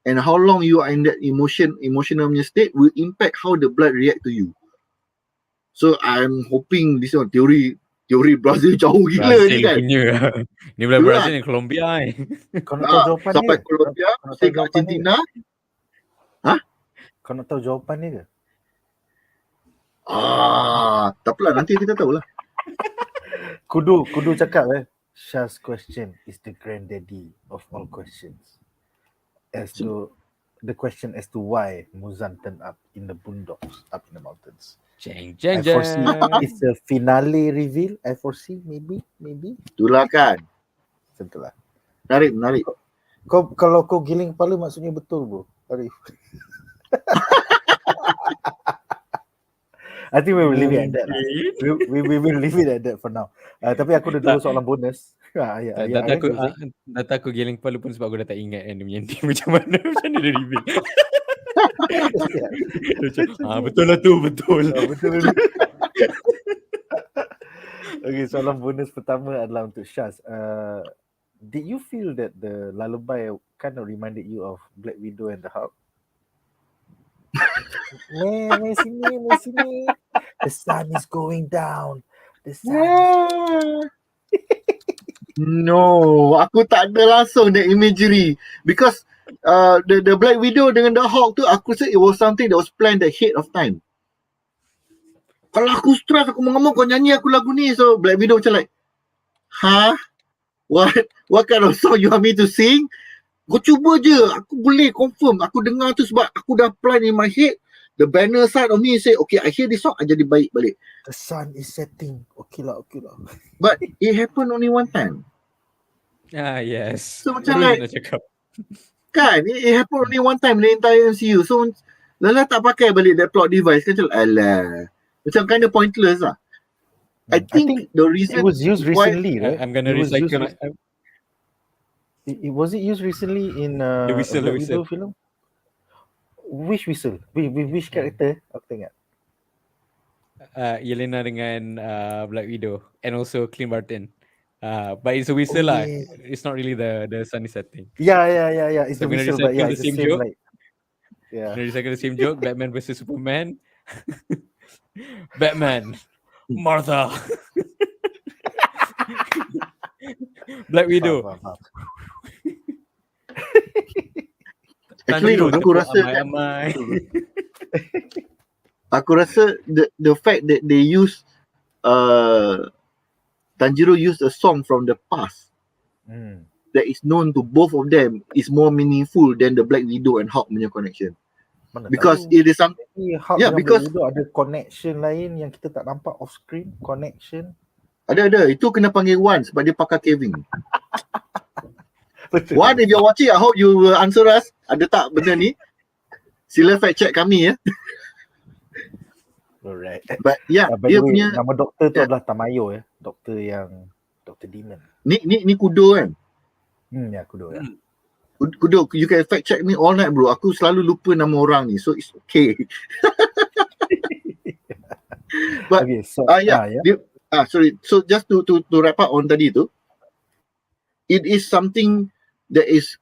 and how long you are in that emotional state will impact how the blood react to you. So I'm hoping this one teori Brazil jauh gila ni kan. Ni bulan Brazil ni Colombia Kau nak tahu jawapan sampai ni? Colombia, sampai ke Argentina. Kau nak tahu jawapan ni ke? Tak apalah, nanti kita tahulah. Kudu cakap Shah's question is the granddaddy of all questions. As to the question as to why Muzan turned up in the boondocks, up in the mountains. Jeng. I foresee it's a finale reveal. I foresee maybe. Itulah kan. Tentulah. Menarik. Kalau kau giling kepala maksudnya betul bro, Ariff. I think we will leave it at that lah. Mungkin. We will leave it at that for now. Tapi aku ada dua soalan bonus. Data aku data aku giling kepala pun sebab aku dah tak ingat kan dia punya ending macam mana dia reveal. Betul lah tu, betul. Betul. Okay, soalan bonus pertama adalah untuk Syaz. Did you feel that the lullaby kind of reminded you of Black Widow and the Hulk? Mari sini. The sun is going down. The sun. No, aku tak ada langsung the imagery because the Black Widow dengan the Hulk tu aku rasa it was something that was planned ahead of time. Kalau aku stress aku ngomong kau nyanyi aku lagu ni, so Black Widow macam like, huh? What kind of song you want me to sing? Kau cuba je, aku boleh confirm. Aku dengar tu sebab aku dah plan in my head. The banner side of me say, okay, I hear this song, I jadi baik balik. The sun is setting. Okay lah. But it happened only one time. Yes. So macam like, nak cakap. kan, it happened only one time in the entire MCU. So, Lala tak pakai balik that plot device. Kan macam, alah. Macam kind of pointless lah. I think the reason it was used recently, right? I'm gonna recycle. Was it used recently in The Whistle, Black Widow film? Which whistle? Which character? Aku tengok. Yelena dengan Black Widow and also Clint Barton. But it's a whistle lah. Yeah. It's not really the sun is setting. Yeah. It's So the we're gonna whistle, but recycle yeah, the it's the same same joke. like. Yeah. Gonna recycle the same joke. Batman versus Superman. Batman. Martha. Black Widow. Faham. Actually, Tanjiro aku tepuk rasa amai. aku rasa the fact that they use Tanjiro used a song from the past that is known to both of them is more meaningful than the Black Widow and Hulk punya connection. Mana Because tahu. it is some Hulk Yeah, dengan because- Black Widow ada connection lain yang kita tak nampak off screen. Connection. ada itu kena panggil Wan sebab dia pakar Kevin. Betul. Wan, if you're watching, I hope you will answer us. Ada tak benda ni? Sila fact check kami ya. Alright. But yeah, By dia the way, punya nama doktor tu Yeah. adalah Tamayo ya. Doktor yang Dr. Demon. ni kudo kan. Ya, kudo ya. Kudo, you can fact check me all night bro. Aku selalu lupa nama orang ni. So it's okay. But Okay, so yeah. Sorry. So just to wrap up on tadi tu, it is something that is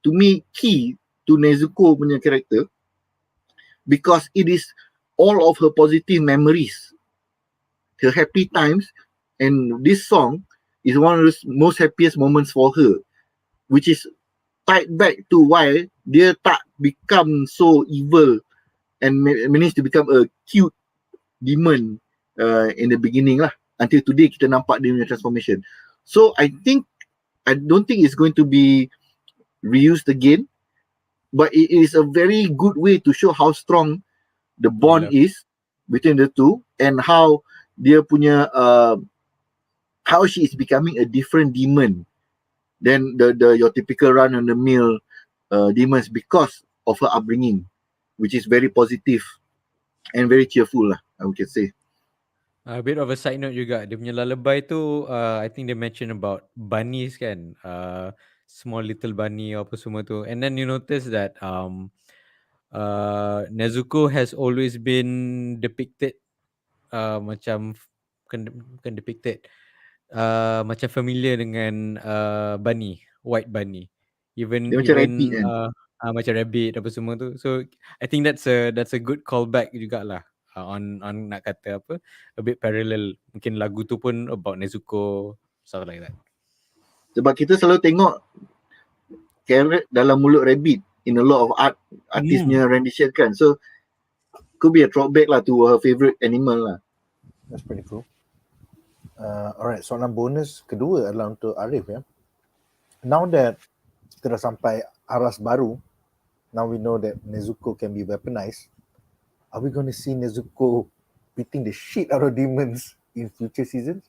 to me key to Nezuko punya character because it is all of her positive memories, her happy times, and this song is one of the most happiest moments for her, which is tied back to why dia tak become so evil and managed to become a cute demon in the beginning lah. Until today kita nampak dia punya transformation. So I don't think it's going to be reused again, but it is a very good way to show how strong the bond is between the two and how dia punya how she is becoming a different demon than your typical run on the mill demons because of her upbringing, which is very positive and very cheerful lah, I would say. A bit of a side note juga, dia punya lullaby tu I think they mention about bunnies kan, small little bunny apa semua tu, and then you notice that Nezuko has always been depicted macam bukan depicted, macam familiar dengan bunny, white bunny, even Dia macam rabbit kan? macam rabbit apa semua tu. So I think that's a good callback jugalah. On nak kata apa, a bit parallel, mungkin lagu tu pun about Nezuko, stuff like that. Sebab kita selalu tengok carrot dalam mulut rabbit in a lot of artisnya rendition kan, so could be a throwback lah to her favourite animal lah. That's pretty cool. Alright, soalan bonus kedua adalah untuk Ariff ya. Now that kita dah sampai aras baru, now we know that Nezuko can be weaponized. Are we going to see Nezuko beating the shit out of demons in future seasons?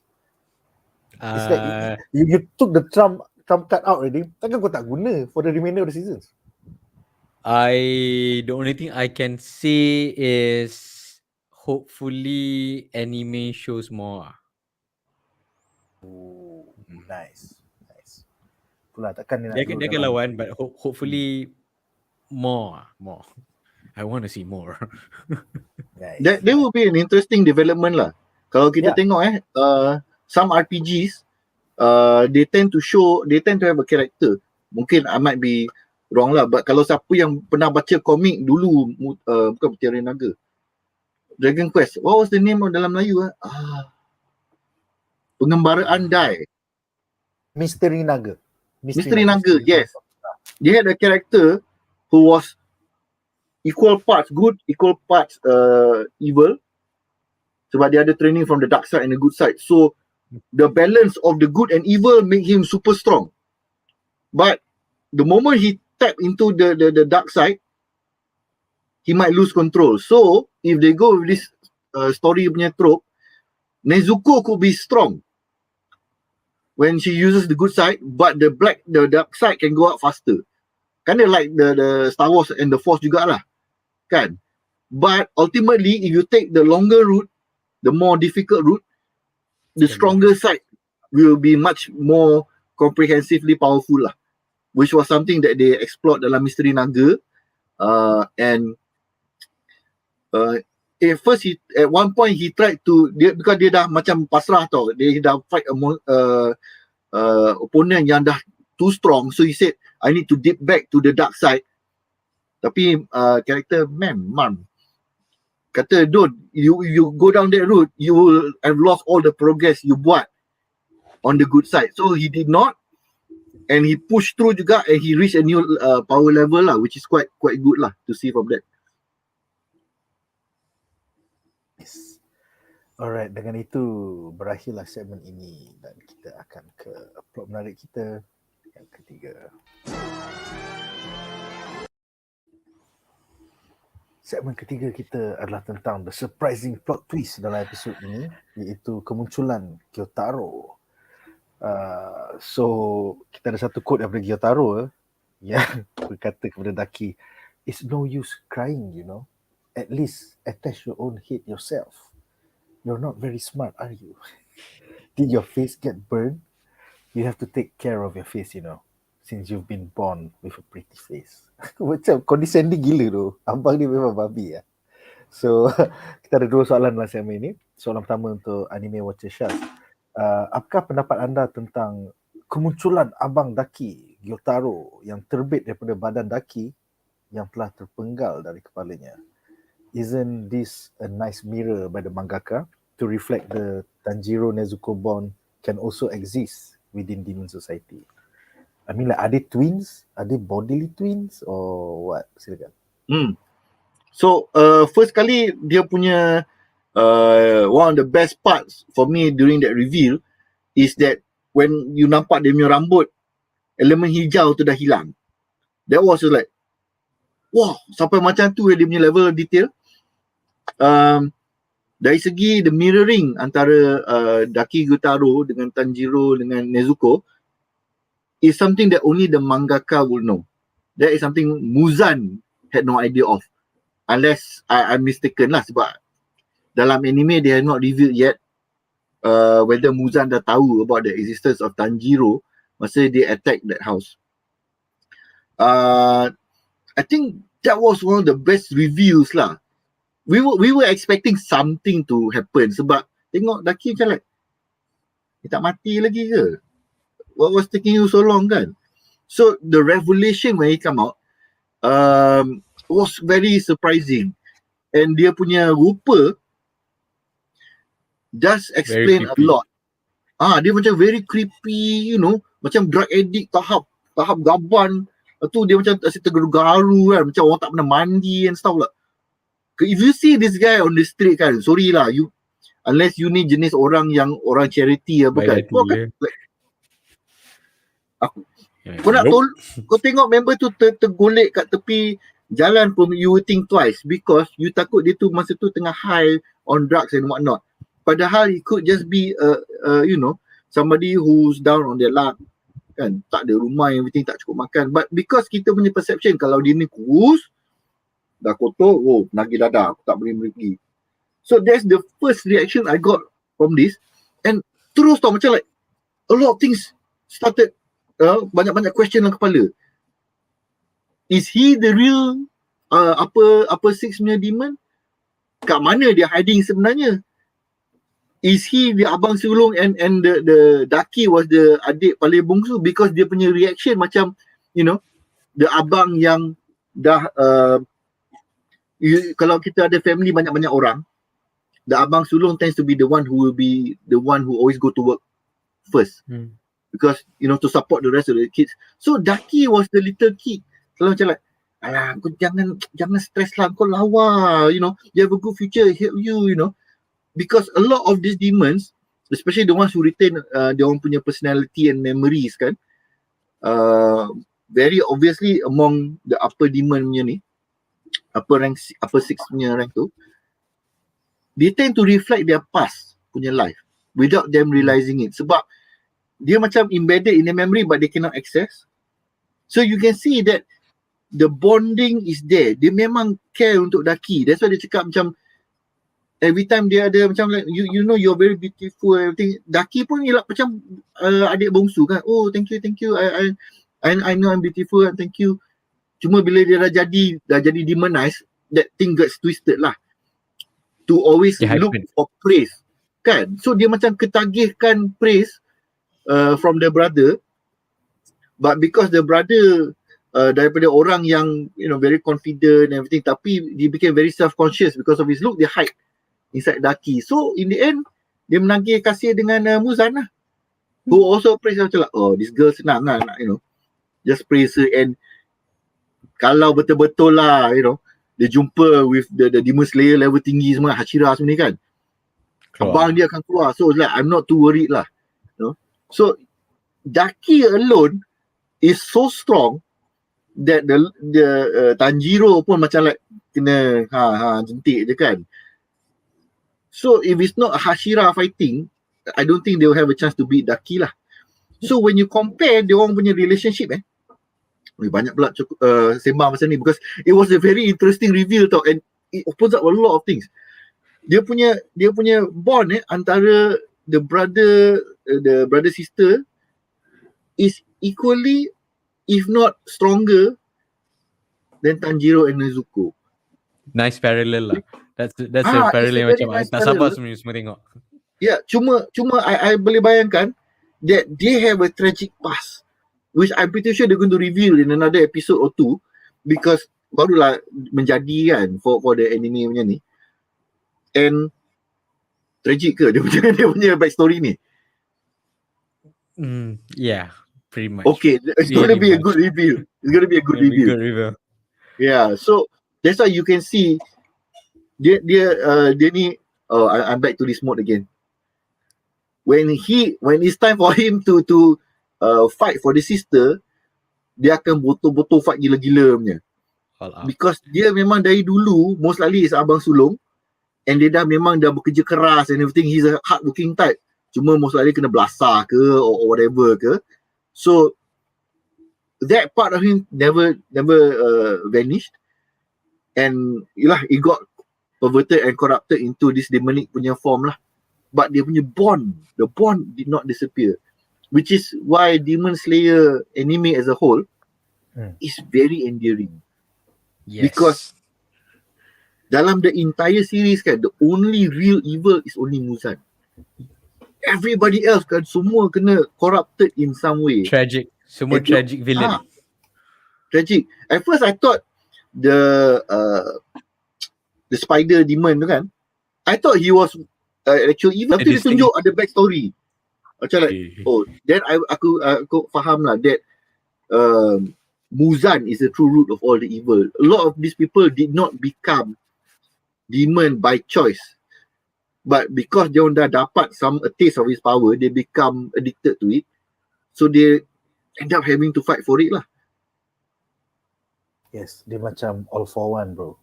It's like you took the trump card out already. Takkan kau tak guna for the remainder of the seasons? The only thing I can say is hopefully anime shows more. Oh, nice. Itulah takkan dia nak Dia duduk akan dalam lawan, but hopefully more. I want to see more. nice. That will be an interesting development lah. Kalau kita Yeah. tengok some RPGs they tend to have a character. Mungkin I might be wrong lah, but kalau siapa yang pernah baca komik dulu, bukan Teori Naga, Dragon Quest, what was the name dalam Melayu Pengembaraan Dai. Misteri Naga. Misteri Naga, yes. They had a character who was equal parts good, equal parts evil. Sebab dia ada training from the dark side and the good side. So the balance of the good and evil make him super strong. But the moment he tap into the dark side, he might lose control. So if they go with this story punya trope, Nezuko could be strong when she uses the good side, but the dark side can go out faster. Kind of like the Star Wars and the Force jugalah, kan? But ultimately, if you take the longer route, the more difficult route, the stronger side will be much more comprehensively powerful lah, which was something that they explored dalam Misteri Naga. And at first, at one point he tried to, because dia dah macam pasrah tau, dia dah fight opponent yang dah too strong, so he said, I need to dip back to the dark side. Tapi character Mom kata, don't, you go down that route, you will have lost all the progress you buat on the good side. So he did not, and he pushed through juga, and he reached a new power level lah, which is quite good lah to see from that. Yes. Alright, dengan itu berakhirlah segmen ini dan kita akan ke plot menarik kita yang ketiga. Segmen ketiga kita adalah tentang the surprising plot twist dalam episod ini, iaitu kemunculan GYUTARO. So kita ada satu quote daripada GYUTARO yang berkata kepada Daki, it's no use crying, you know. At least attach your own head yourself. You're not very smart, are you? Did your face get burned? You have to take care of your face, you know, since you've been born with a pretty face. Macam condescending gila tu. Abang ni memang babi ya. So kita ada dua soalan dalam segmen ini. Soalan pertama untuk anime watcher Shaz. Apakah pendapat anda tentang kemunculan Abang Daki, GYUTARO, yang terbit daripada badan Daki yang telah terpenggal dari kepalanya? Isn't this a nice mirror by the mangaka to reflect the Tanjiro Nezuko bond can also exist within demon society? I mean, like, are they twins? Are they bodily twins or what? Silakan. So first kali dia punya one of the best parts for me during that reveal is that when you nampak dia punya rambut, elemen hijau tu dah hilang. That was like, wow, sampai macam tu dia punya level of detail. Dari segi the mirroring antara Daki GYUTARO dengan Tanjiro dengan Nezuko is something that only the mangaka will know. That is something Muzan had no idea of, unless I'm mistaken lah, sebab dalam anime they have not revealed yet whether Muzan dah tahu about the existence of Tanjiro masa they attack that house. I think that was one of the best reveals lah. We were expecting something to happen sebab tengok Daki macam like, dia tak mati lagi ke? What was taking you so long kan? So the revelation when it come out was very surprising, and dia punya rupa does explain a lot. Dia macam very creepy, you know, macam drug addict tahap gaban. Tu dia macam asyik tergaru-garu kan, macam orang tak pernah mandi and stuff lah. If you see this guy on the street kan, sorry lah, you unless you ni jenis orang yang orang charity apa kan, kau kan kau nak kau tengok member tu tergolek kat tepi jalan pun, you will think twice because you takut dia tu masa tu tengah high on drugs and what not. Padahal it could just be you know, somebody who's down on their luck kan, tak ada rumah, everything tak cukup makan, but because kita punya perception kalau dia ni kurus dah kotor, nagih dadah, aku tak boleh pergi. So that's the first reaction I got from this. And terus tau macam like a lot of things started, banyak-banyak question dalam kepala. Is he the real apa six punya demon? Kat mana dia hiding sebenarnya? Is he the abang sulung and the Daki was the adik paling bongsu? Because dia punya reaction macam, you know, the abang yang dah kalau kita ada family banyak-banyak orang, the abang sulung tends to be the one who will be the one who always go to work first. Because, you know, to support the rest of the kids. So Daki was the little kid. Selalu macam like, alah, kau jangan stress lah, kau lawa, you know, you have a good future, help you, you know. Because a lot of these demons, especially the ones who retain their own punya personality and memories kan, very obviously among the upper demon punya ni, upper six punya rank tu, they tend to reflect their past punya life without them realizing it. Sebab dia macam embedded in their memory but they cannot access. So you can see that the bonding is there. Dia memang care untuk Daki. That's why dia cakap macam every time dia ada macam like you know you're very beautiful everything. Daki pun ialah macam adik bongsu kan. Oh, thank you. I know I'm beautiful and thank you. Cuma bila dia dah jadi demonized, that thing gets twisted lah. To always look for praise. Kan? So dia macam ketagihkan praise from the brother. But because the brother daripada orang yang, you know, very confident and everything, tapi he became very self-conscious because of his look, dia hide inside Daki. So in the end dia menagih kasih dengan Muzan lah, who also praise macam like, oh, this girl senang lah nak, you know, just praise her. And kalau betul-betul lah, you know, dia jumpa with the Demon Slayer level tinggi semua, Hashira semua ni kan, abang dia akan keluar. So like I'm not too worried lah, you know. So Daki alone is so strong that the Tanjiro pun macam like kena jentik je kan. So if it's not Hashira fighting, I don't think they will have a chance to beat Daki lah. So when you compare dia orang punya relationship, banyak pula sembang pasal ni because it was a very interesting reveal tau, and it opens up a lot of things. Dia punya bond antara the brother sister is equally, if not stronger, than Tanjiro and Nezuko. Nice parallel lah. That's a parallel macam nice tak sabar semua tengok. Yeah, cuma I boleh bayangkan that they have a tragic past, which I'm pretty sure they're going to reveal in another episode or two, because barulah menjadi kan for the anime punya ni. And tragic ke dia punya backstory ni? Yeah, pretty much. Okay, it's going to be a good reveal. It's going to be a good reveal. Yeah, so that's why you can see dia ni. Oh, I'm back to this mode again. When it's time for him to fight for the sister, dia akan betul-betul fight gila-gila punya. Because dia memang dari dulu most likely is abang sulung, and dia memang bekerja keras and everything. He's a hard working type. Cuma most likely kena belasah ke or whatever ke. So that part of him never vanished, and yalah, it got perverted and corrupted into this demonic punya form lah. But dia punya the bond did not disappear, which is why Demon Slayer anime as a whole is very endearing. Yes. Because dalam the entire series kan, the only real evil is only Muzan. Everybody else kan semua kena corrupted in some way. Tragic. Semua tragic villain. Tragic. At first I thought the spider demon tu kan, I thought he was actual evil. Tapi dia tunjuk ada backstory. Macam like, oh, then aku faham lah that Muzan is the true root of all the evil. A lot of these people did not become demon by choice, but because dia dah dapat a taste of his power, they become addicted to it. So they end up having to fight for it lah. Yes, dia macam all for one, bro.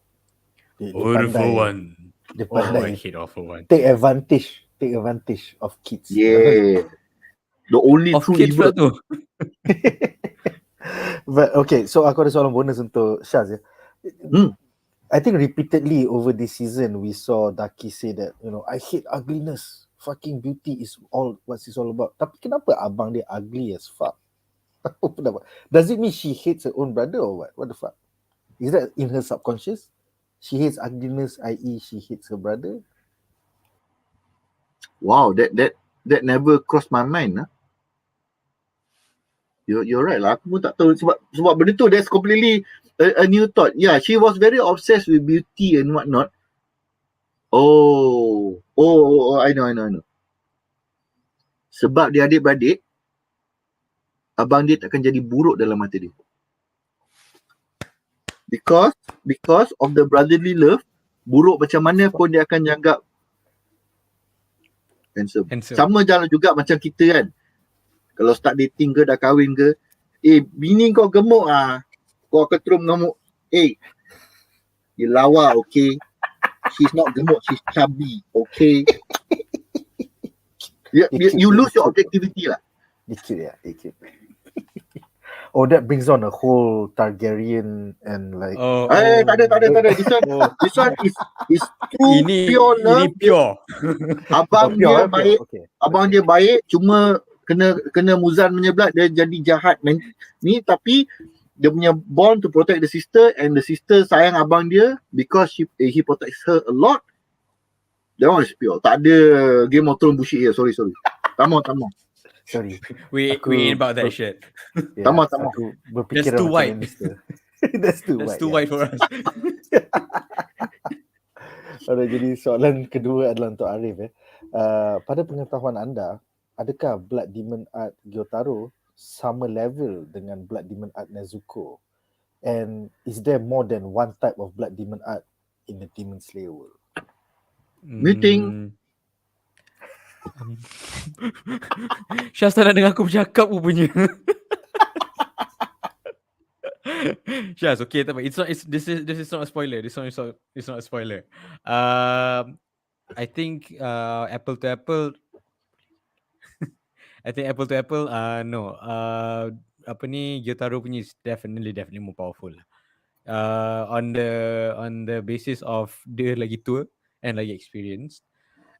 All for one. Dia pandai I hate all for one. Take advantage of kids. Yeah. The only of true kids evil tu. But okay, so aku ada soalan bonus untuk Syaz ya. I think repeatedly over this season we saw Daki say that, you know, I hate ugliness. Fucking beauty is all what it's all about. Tapi kenapa abang dia ugly as fuck? Does it mean she hates her own brother or what? What the fuck? Is that in her subconscious? She hates ugliness, i.e. she hates her brother? Wow, that never crossed my mind. You're right lah. Aku pun tak tahu sebab benda tu that's completely a new thought. Yeah, she was very obsessed with beauty and whatnot. Oh, I know. Sebab dia adik-beradik, abang dia takkan jadi buruk dalam mata dia. Because of the brotherly love, buruk macam mana pun dia akan anggap handsome. Sama jalan juga macam kita kan. Kalau start dating ke, dah kahwin ke, bini kau gemuk kau akan terus mengamuk. Dia lawa, okay? She's not gemuk, she's chubby, okay? You lose your objectivity lah. Dikit. Oh, that brings on a whole Targaryen and like. Tak ada. This one is true, pure love. Ini pure. Abang dia baik. Okay. Abang dia baik, cuma kena Muzan menyebelak, dia jadi jahat ni, tapi dia punya born to protect the sister, and the sister sayang abang dia because he protects her a lot. That one is pure. Tak ada Game of Thrones bullshit here. Sorry. Tamam. Sorry. We ain't about that shit. Yeah, Tamam. That's too white. That's too white for us. Alright, jadi soalan kedua adalah untuk Ariff. Pada pengetahuan anda, adakah Blood Demon Art Gyutaro sama level dengan Blood Demon Art Nezuko? And is there more than one type of Blood Demon Art in the Demon Slayer world? Meeting. Syaz tak nak dengar aku bercakap rupanya. Syaz, okay, tak apa. This is not a spoiler. It's not a spoiler. I think apple to apple. No. Apa ni, Gyutaro punya is definitely more powerful. On the basis of dia lagi tua and lagi experienced.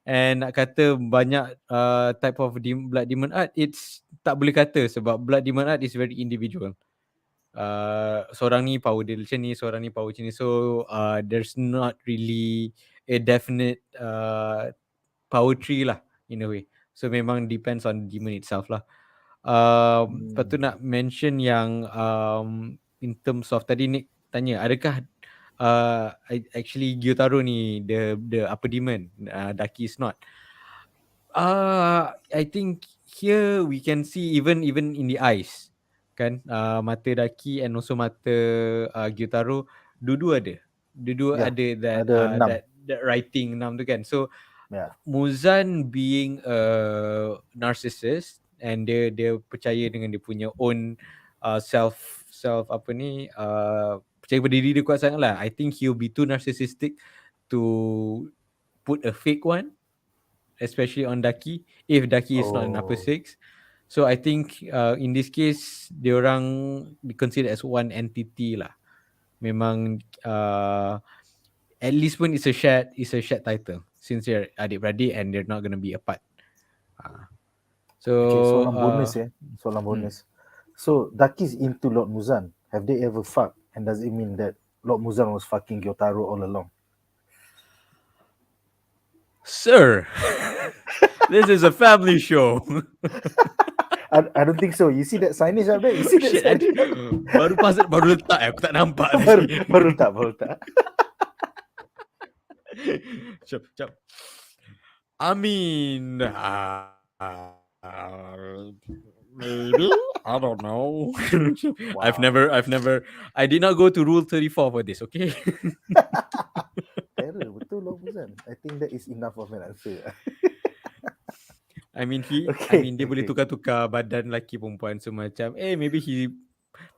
And nak kata banyak type of Blood Demon Art, it's tak boleh kata sebab Blood Demon Art is very individual. Seorang ni power dia macam ni, seorang ni power macam ni. So there's not really a definite power tree lah in a way. So memang depends on the demon itself lah. Lepas tu nak mention yang in terms of tadi Nick tanya, adakah actually Gyutaro ni the upper demon, Daki is not. I think here we can see even in the eyes kan, mata Daki and also mata Gyutaro, dua-dua ada that writing 6 tu kan. So Muzan being a narcissist and dia percaya dengan dia punya own self apa ni, percaya pada diri dia kuat sangat lah. I think he'll be too narcissistic to put a fake one, especially on Daki, if Daki is not an upper 6. So I think in this case diorang considered as one entity lah. Memang at least pun it's a shared title since they're adik-beradik and they're not going to be apart. So soalan bonus. So Daki's into Lord Muzan. Have they ever fucked? And does it mean that Lord Muzan was fucking Gyutaro all along? Sir, this is a family show. I don't think so. You see that signage out there? You see that signage? Baru letak aku tak nampak. baru letak. Cap. I mean, maybe, I don't know. Wow. I've never. I did not go to Rule 34 for this. Okay. Betul Lord Muzan. I think that is enough of an answer. I mean dia boleh tukar-tukar badan lelaki perempuan semacam. Maybe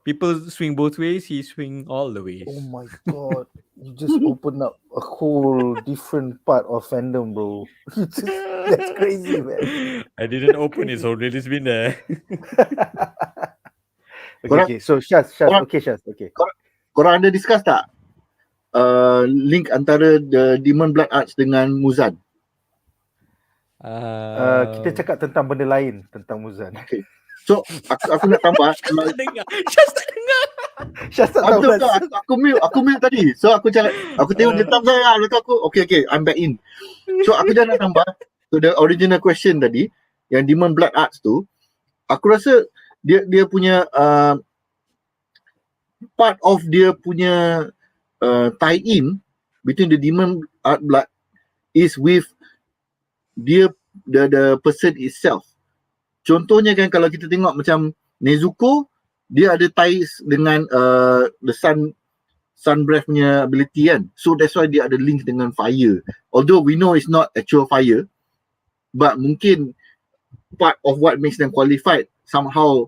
people swing both ways, he swing all the ways. Oh my god. You just opened up a whole different part of fandom, bro. That's crazy, man. I didn't open it, so it's been there. Okay. So Shaz. Okay. Korang ada discuss tak? link antara the Demon Blood Arts dengan Muzan? Kita cakap tentang benda lain tentang Muzan. Okay. So aku nak tambah. Syaz tak dengar. Syaz tak dengar. Syaz tak tahu. Betul, aku mute tadi. So aku cakap, aku tengok dia tam saya, lepas aku okay, I'm back in. So aku dah nak tambah to the original question tadi, yang Demon Blood Arts tu, aku rasa dia punya part of dia punya tie-in between the Demon Art Blood is with dia the person itself. Contohnya kan, kalau kita tengok macam Nezuko, dia ada ties dengan the sun breath punya ability kan. So that's why dia ada link dengan fire. Although we know it's not actual fire, but mungkin part of what makes them qualified somehow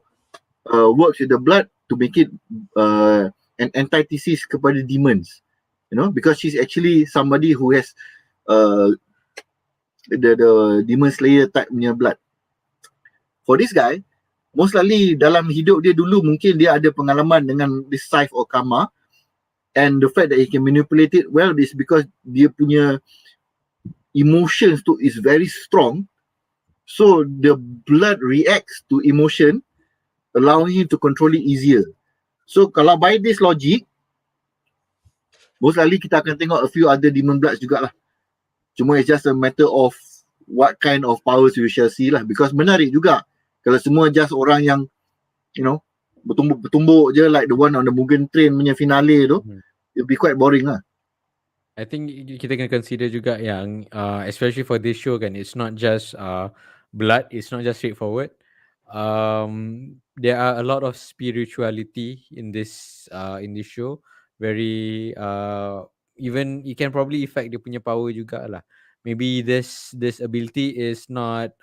works with the blood to make it an antithesis kepada demons. You know, because she's actually somebody who has the Demon Slayer type punya blood. For this guy, most likely dalam hidup dia dulu mungkin dia ada pengalaman dengan this scythe or karma, and the fact that he can manipulate it well is because dia punya emotions tu is very strong, so the blood reacts to emotion, allowing him to control it easier. So kalau by this logic, most likely kita akan tengok a few other demon bloods jugalah. Cuma it's just a matter of what kind of powers we shall see lah, because menarik juga kalau semua just orang yang, you know, bertumbuk je like the one on the Mugen Train punya finale tu, it'll be quite boring lah. I think kita kena consider juga yang especially for this show kan, it's not just blood, it's not just straightforward. There are a lot of spirituality in this show. Very even it can probably affect dia punya power juga lah. Maybe this ability is not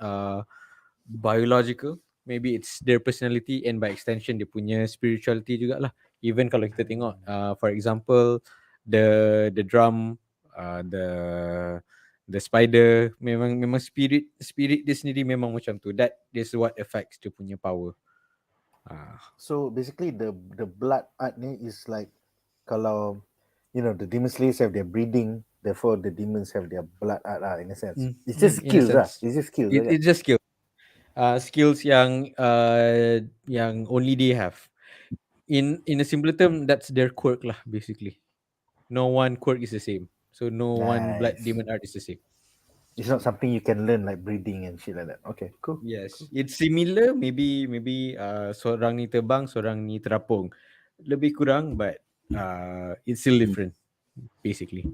biological, maybe it's their personality, and by extension dia punya spirituality jugalah. Even kalau kita tengok for example the drum, the spider, memang spirit dia sendiri memang macam tu. That is what affects dia punya power. So basically the blood art ni is like, kalau you know the demon slayers have their breeding, therefore the demons have their blood art in a sense. It's just skills lah. It's just skills. It's just skills. Skills yang only they have. In a simpler term, that's their quirk lah basically. No one quirk is the same. So no one blood demon art is the same. It's not something you can learn like breeding and shit like that. Okay, cool. Yes, cool. It's similar. Maybe seorang ni terbang, seorang ni terapung. Lebih kurang, but it's still different basically.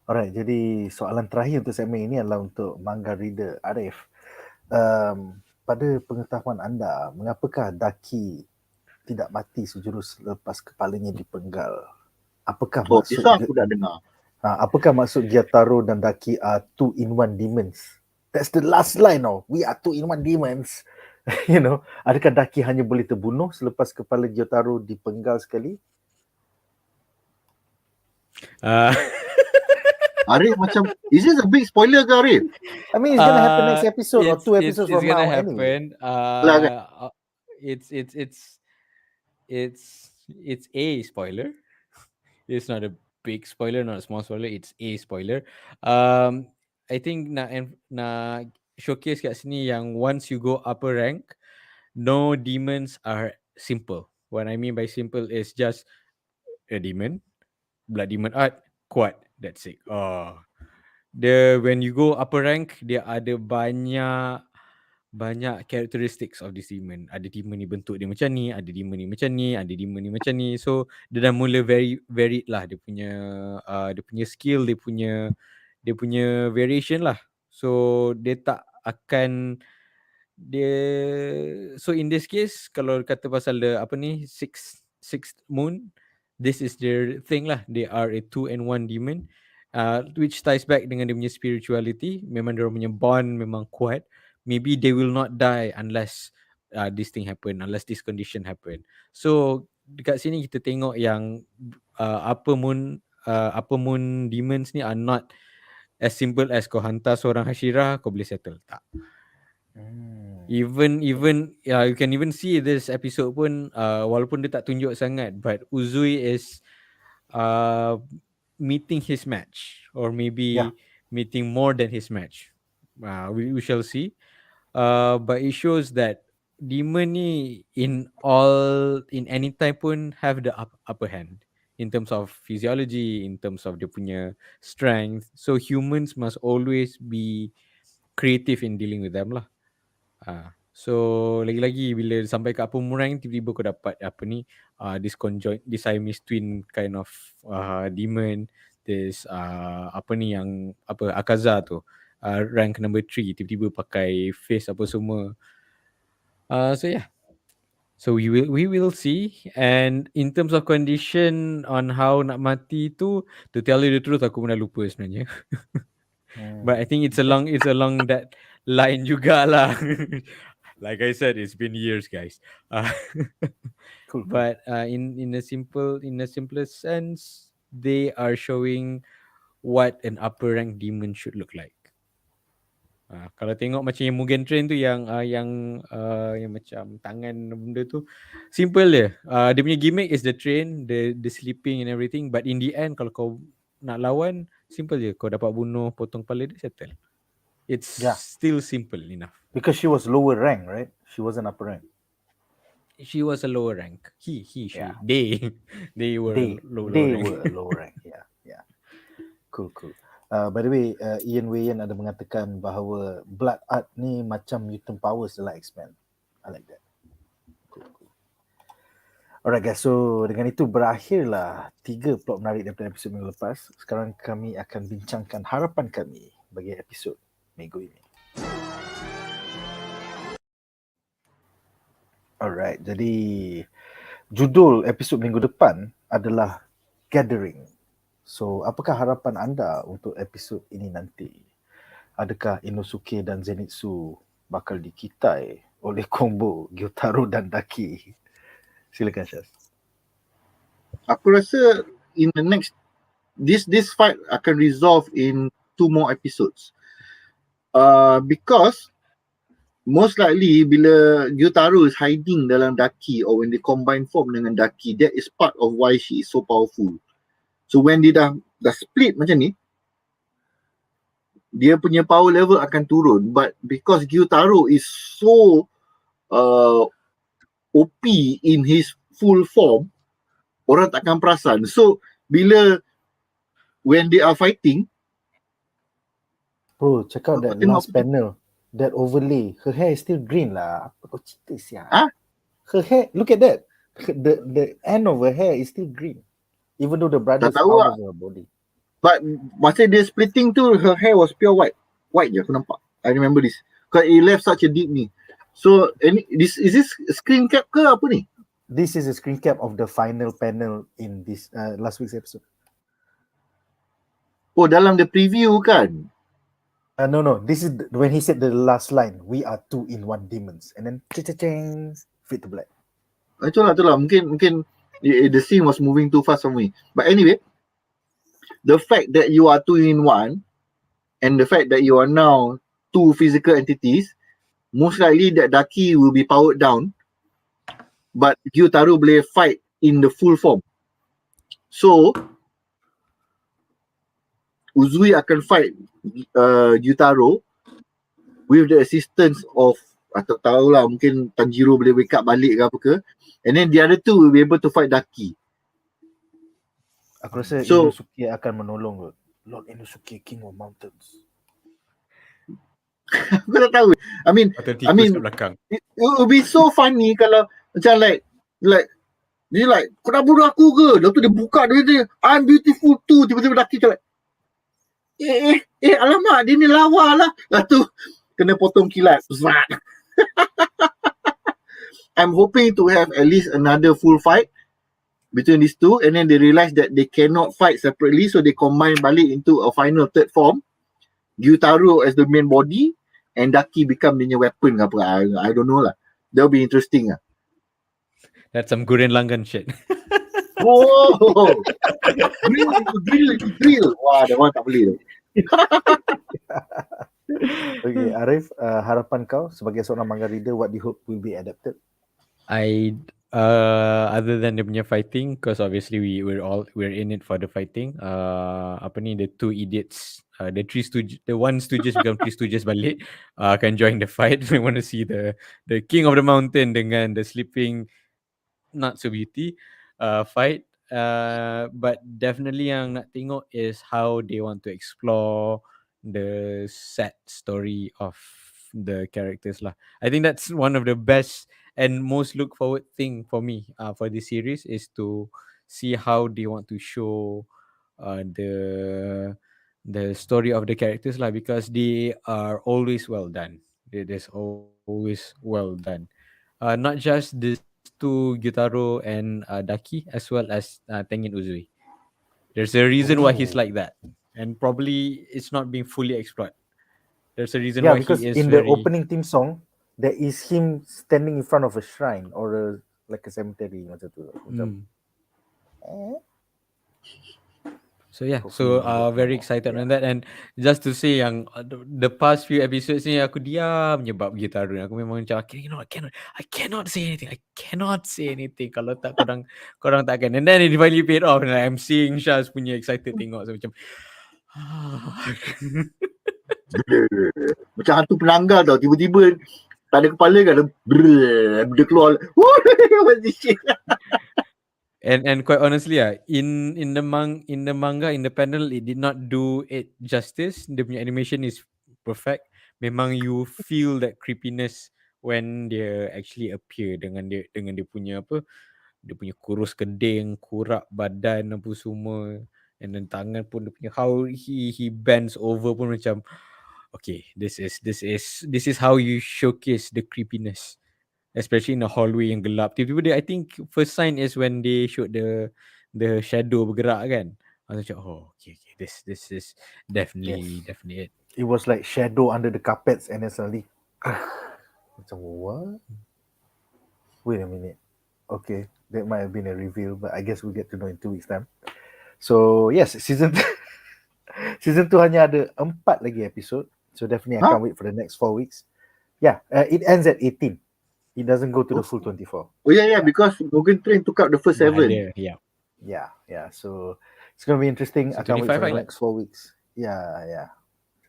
Alright, jadi soalan terakhir untuk segmen ini adalah untuk manga reader Ariff. Pada pengetahuan anda, mengapakah Daki tidak mati sejurus lepas kepalanya dipenggal? Apakah maksud aku dah dengar. Apakah maksud Gyutaro dan Daki are 2-in-1 demons? That's the last line now. We are 2-in-1 demons. You know, adakah Daki hanya boleh terbunuh selepas kepala Gyutaro dipenggal sekali? Ariff macam, is this a big spoiler ke Ariff? I mean, it's gonna happen next episode or 2 episodes from now anyway. It's a spoiler. It's not a big spoiler, not a small spoiler. It's a spoiler. I think nak showcase kat sini yang once you go upper rank, no demons are simple. What I mean by simple is just a demon, blood demon art, kuat. That's it. When you go upper rank, dia ada banyak characteristics of this demon. Ada demon ni bentuk dia macam ni, ada demon ni macam ni, ada demon ni macam ni. So dia dah mula very varied lah dia punya skill, dia punya variation lah. So dia tak akan so in this case, kalau kata pasal sixth moon, this is their thing lah. They are a 2-in-1 demon, which ties back dengan dia punya spirituality. Memang dia punya bond memang kuat. Maybe they will not die unless this thing happen, unless this condition happen. So dekat sini kita tengok yang upper moon demons ni are not as simple as kau hantar seorang Hashira kau boleh settle. Tak. Even you can even see this episode pun walaupun dia tak tunjuk sangat, but Uzui is meeting his match, or maybe meeting more than his match. We shall see. But it shows that demon ni in any time pun have the upper hand in terms of physiology, in terms of dia punya strength. So humans must always be creative in dealing with them lah. So lagi-lagi bila sampai ke upper rank, tiba-tiba kau dapat this conjoint, this Siamese twin kind of demon, this yang Akaza tu, rank number 3, tiba-tiba pakai face apa semua. So yeah, so we will see. And in terms of condition on how nak mati tu, to tell you the truth, aku pun dah lupa sebenarnya. But I think it's along that line jugalah. Like I said, it's been years, guys. Cool. But in a simplest sense, they are showing what an upper rank demon should look like. Kalau tengok macam yang Mugen Train tu, yang macam tangan benda tu, simple je. Dia punya gimmick is the train, the sleeping and everything. But in the end, kalau kau nak lawan, simple je. Kau dapat bunuh, potong kepala dia, settle. It's still simple enough. Because she was lower rank, right? She wasn't upper rank. She was a lower rank. She. Yeah. They were lower rank. Yeah. Cool. By the way, Ian Wayan ada mengatakan bahawa blood art ni macam mutant powers dalam X-Men. I like that. Cool. Alright guys, so dengan itu berakhirlah 3 plot menarik daripada episod minggu lepas. Sekarang kami akan bincangkan harapan kami bagi episod minggu ini. Alright, jadi judul episod minggu depan adalah Gathering. So, apakah harapan anda untuk episod ini nanti? Adakah Inosuke dan Zenitsu bakal dikitai oleh combo Gyutaro dan Daki? Silakan Syaz. Aku rasa in the next this fight akan resolve in 2 more episodes. Because most likely bila Gyutaro is hiding dalam Daki, or when they combine form dengan Daki, that is part of why she is so powerful. So when dia dah split macam ni, dia punya power level akan turun. But because Gyutaro is so OP in his full form, orang takkan perasan. So when they are fighting, bro, check out that last panel, that overlay. Her hair is still green lah. Apa kau cerita siap? Her hair, look at that. The end of her hair is still green. Even though the brothers out of her body. But masa dia splitting tu, her hair was pure white. White je aku nampak. I remember this. Because it left such a deep ni. So, is this screen cap ke apa ni? This is a screen cap of the final panel in this last week's episode. Oh, dalam the preview kan? No. This is when he said the last line. We are 2-in-1 demons. And then, cha-cha-chang, fit to black. Itulah. Mungkin the scene was moving too fast for me. But anyway, the fact that you are 2-in-1 and the fact that you are now 2 physical entities, most likely that Daki will be powered down, but Gyutaro boleh fight in the full form. So, Uzui akan fight Gyutaro with the assistance of, tak tahulah, mungkin Tanjiro boleh wake up balik ke apa ke. And then the other 2 will be able to fight Daki. Aku rasa Inosuke akan menolong Lord Inosuke, King of Mountains. Aku tak tahu. I mean it will be so funny kalau macam like dia like, kau nak bunuh aku ke? Lepas tu dia buka dia I'm beautiful too. Tiba-tiba Daki macam like, alamak, dia ni lawa lah. Lepas tu kena potong kilat. I'm hoping to have at least another full fight between these 2, and then they realize that they cannot fight separately, so they combine balik into a final 3rd form. Gyutaro as the main body and Daki become the weapon ke apa. I don't know lah. That'll be interesting lah. That's some Gurren Lagann shit. Oh, drill. Wah, that one tak boleh. Okay, Ariff, harapan kau sebagai seorang manga reader, what do you hope will be adapted? I other than dia punya fighting, because obviously we're in it for the fighting. Apa ni, the two idiots, the one stooges become three stooges balik, can join the fight. We want to see the king of the mountain dengan the sleeping not so beauty fight. But definitely yang nak tengok is how they want to explore the sad story of the characters lah. I think that's one of the best and most look forward thing for me for this series is to see how they want to show the story of the characters lah, because they are always well done. It is always well done. Not just these two, Gyutaro and Daki, as well as Tengen Uzui. There's a reason why he's Oh. like that, and probably it's not being fully explored. There's a reason Yeah, why because he is in the very. opening theme song, there is him standing in front of a shrine or like a cemetery macam tu. Macam, So yeah, Hopefully so we get very more. excited Yeah. on that. And just to say yang the past few episodes ni aku diam je bab Gyutaro. Aku memang macam I cannot say anything. Kalau tak korang tak akan. And then it finally paid off. And I'm seeing Shaz punya excited tengok. So macam Macam hantu penanggal tau, tiba-tiba tak ada kepala kan, dia keluar. And quite honestly in the manga, in the panel, it did not do it justice. The punya animation is perfect. Memang you feel that creepiness when they actually appear dengan dia punya apa, dia punya kurus keding, kurak badan apa semua, and then tangan pun dia punya how he bends over pun macam okay, this is how you showcase the creepiness, especially in the hallway yang gelap. Tiba-tiba I think first sign is when they showed the shadow bergerak kan. I was like, oh, okay, this is definitely it. It was like shadow under the carpets and then suddenly macam what? Wait a minute. Okay, that might have been a reveal, but I guess we'll get to know in 2 weeks time. So yes, season 2 hanya ada 4 lagi episode. So definitely I can't wait for the next 4 weeks. Yeah, it ends at 18. It doesn't go to the full 24. Oh yeah, because Morgan Train took out the first 7. Yeah. Yeah. So it's going to be interesting. So I can't wait for 25 the lah. next 4 weeks. Yeah.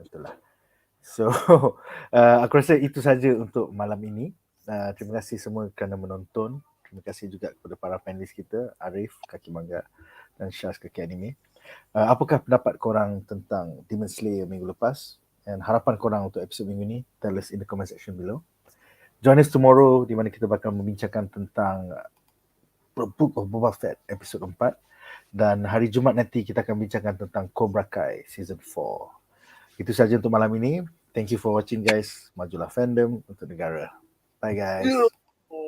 Contohlah. So aku rasa itu saja untuk malam ini. Terima kasih semua kerana menonton. Terima kasih juga kepada para panelis kita, Ariff, Kaki Manga dan Syaz, Kaki Anime. Apakah pendapat korang tentang Demon Slayer minggu lepas? Dan harapan korang untuk episod minggu ni? Tell us in the comment section below. Join us tomorrow di mana kita bakal membincangkan tentang Book of Boba Fett episod 4. Dan hari Jumaat nanti kita akan bincangkan tentang Cobra Kai season 4. Itu saja untuk malam ini. Thank you for watching guys. Majulah fandom untuk negara. Bye guys.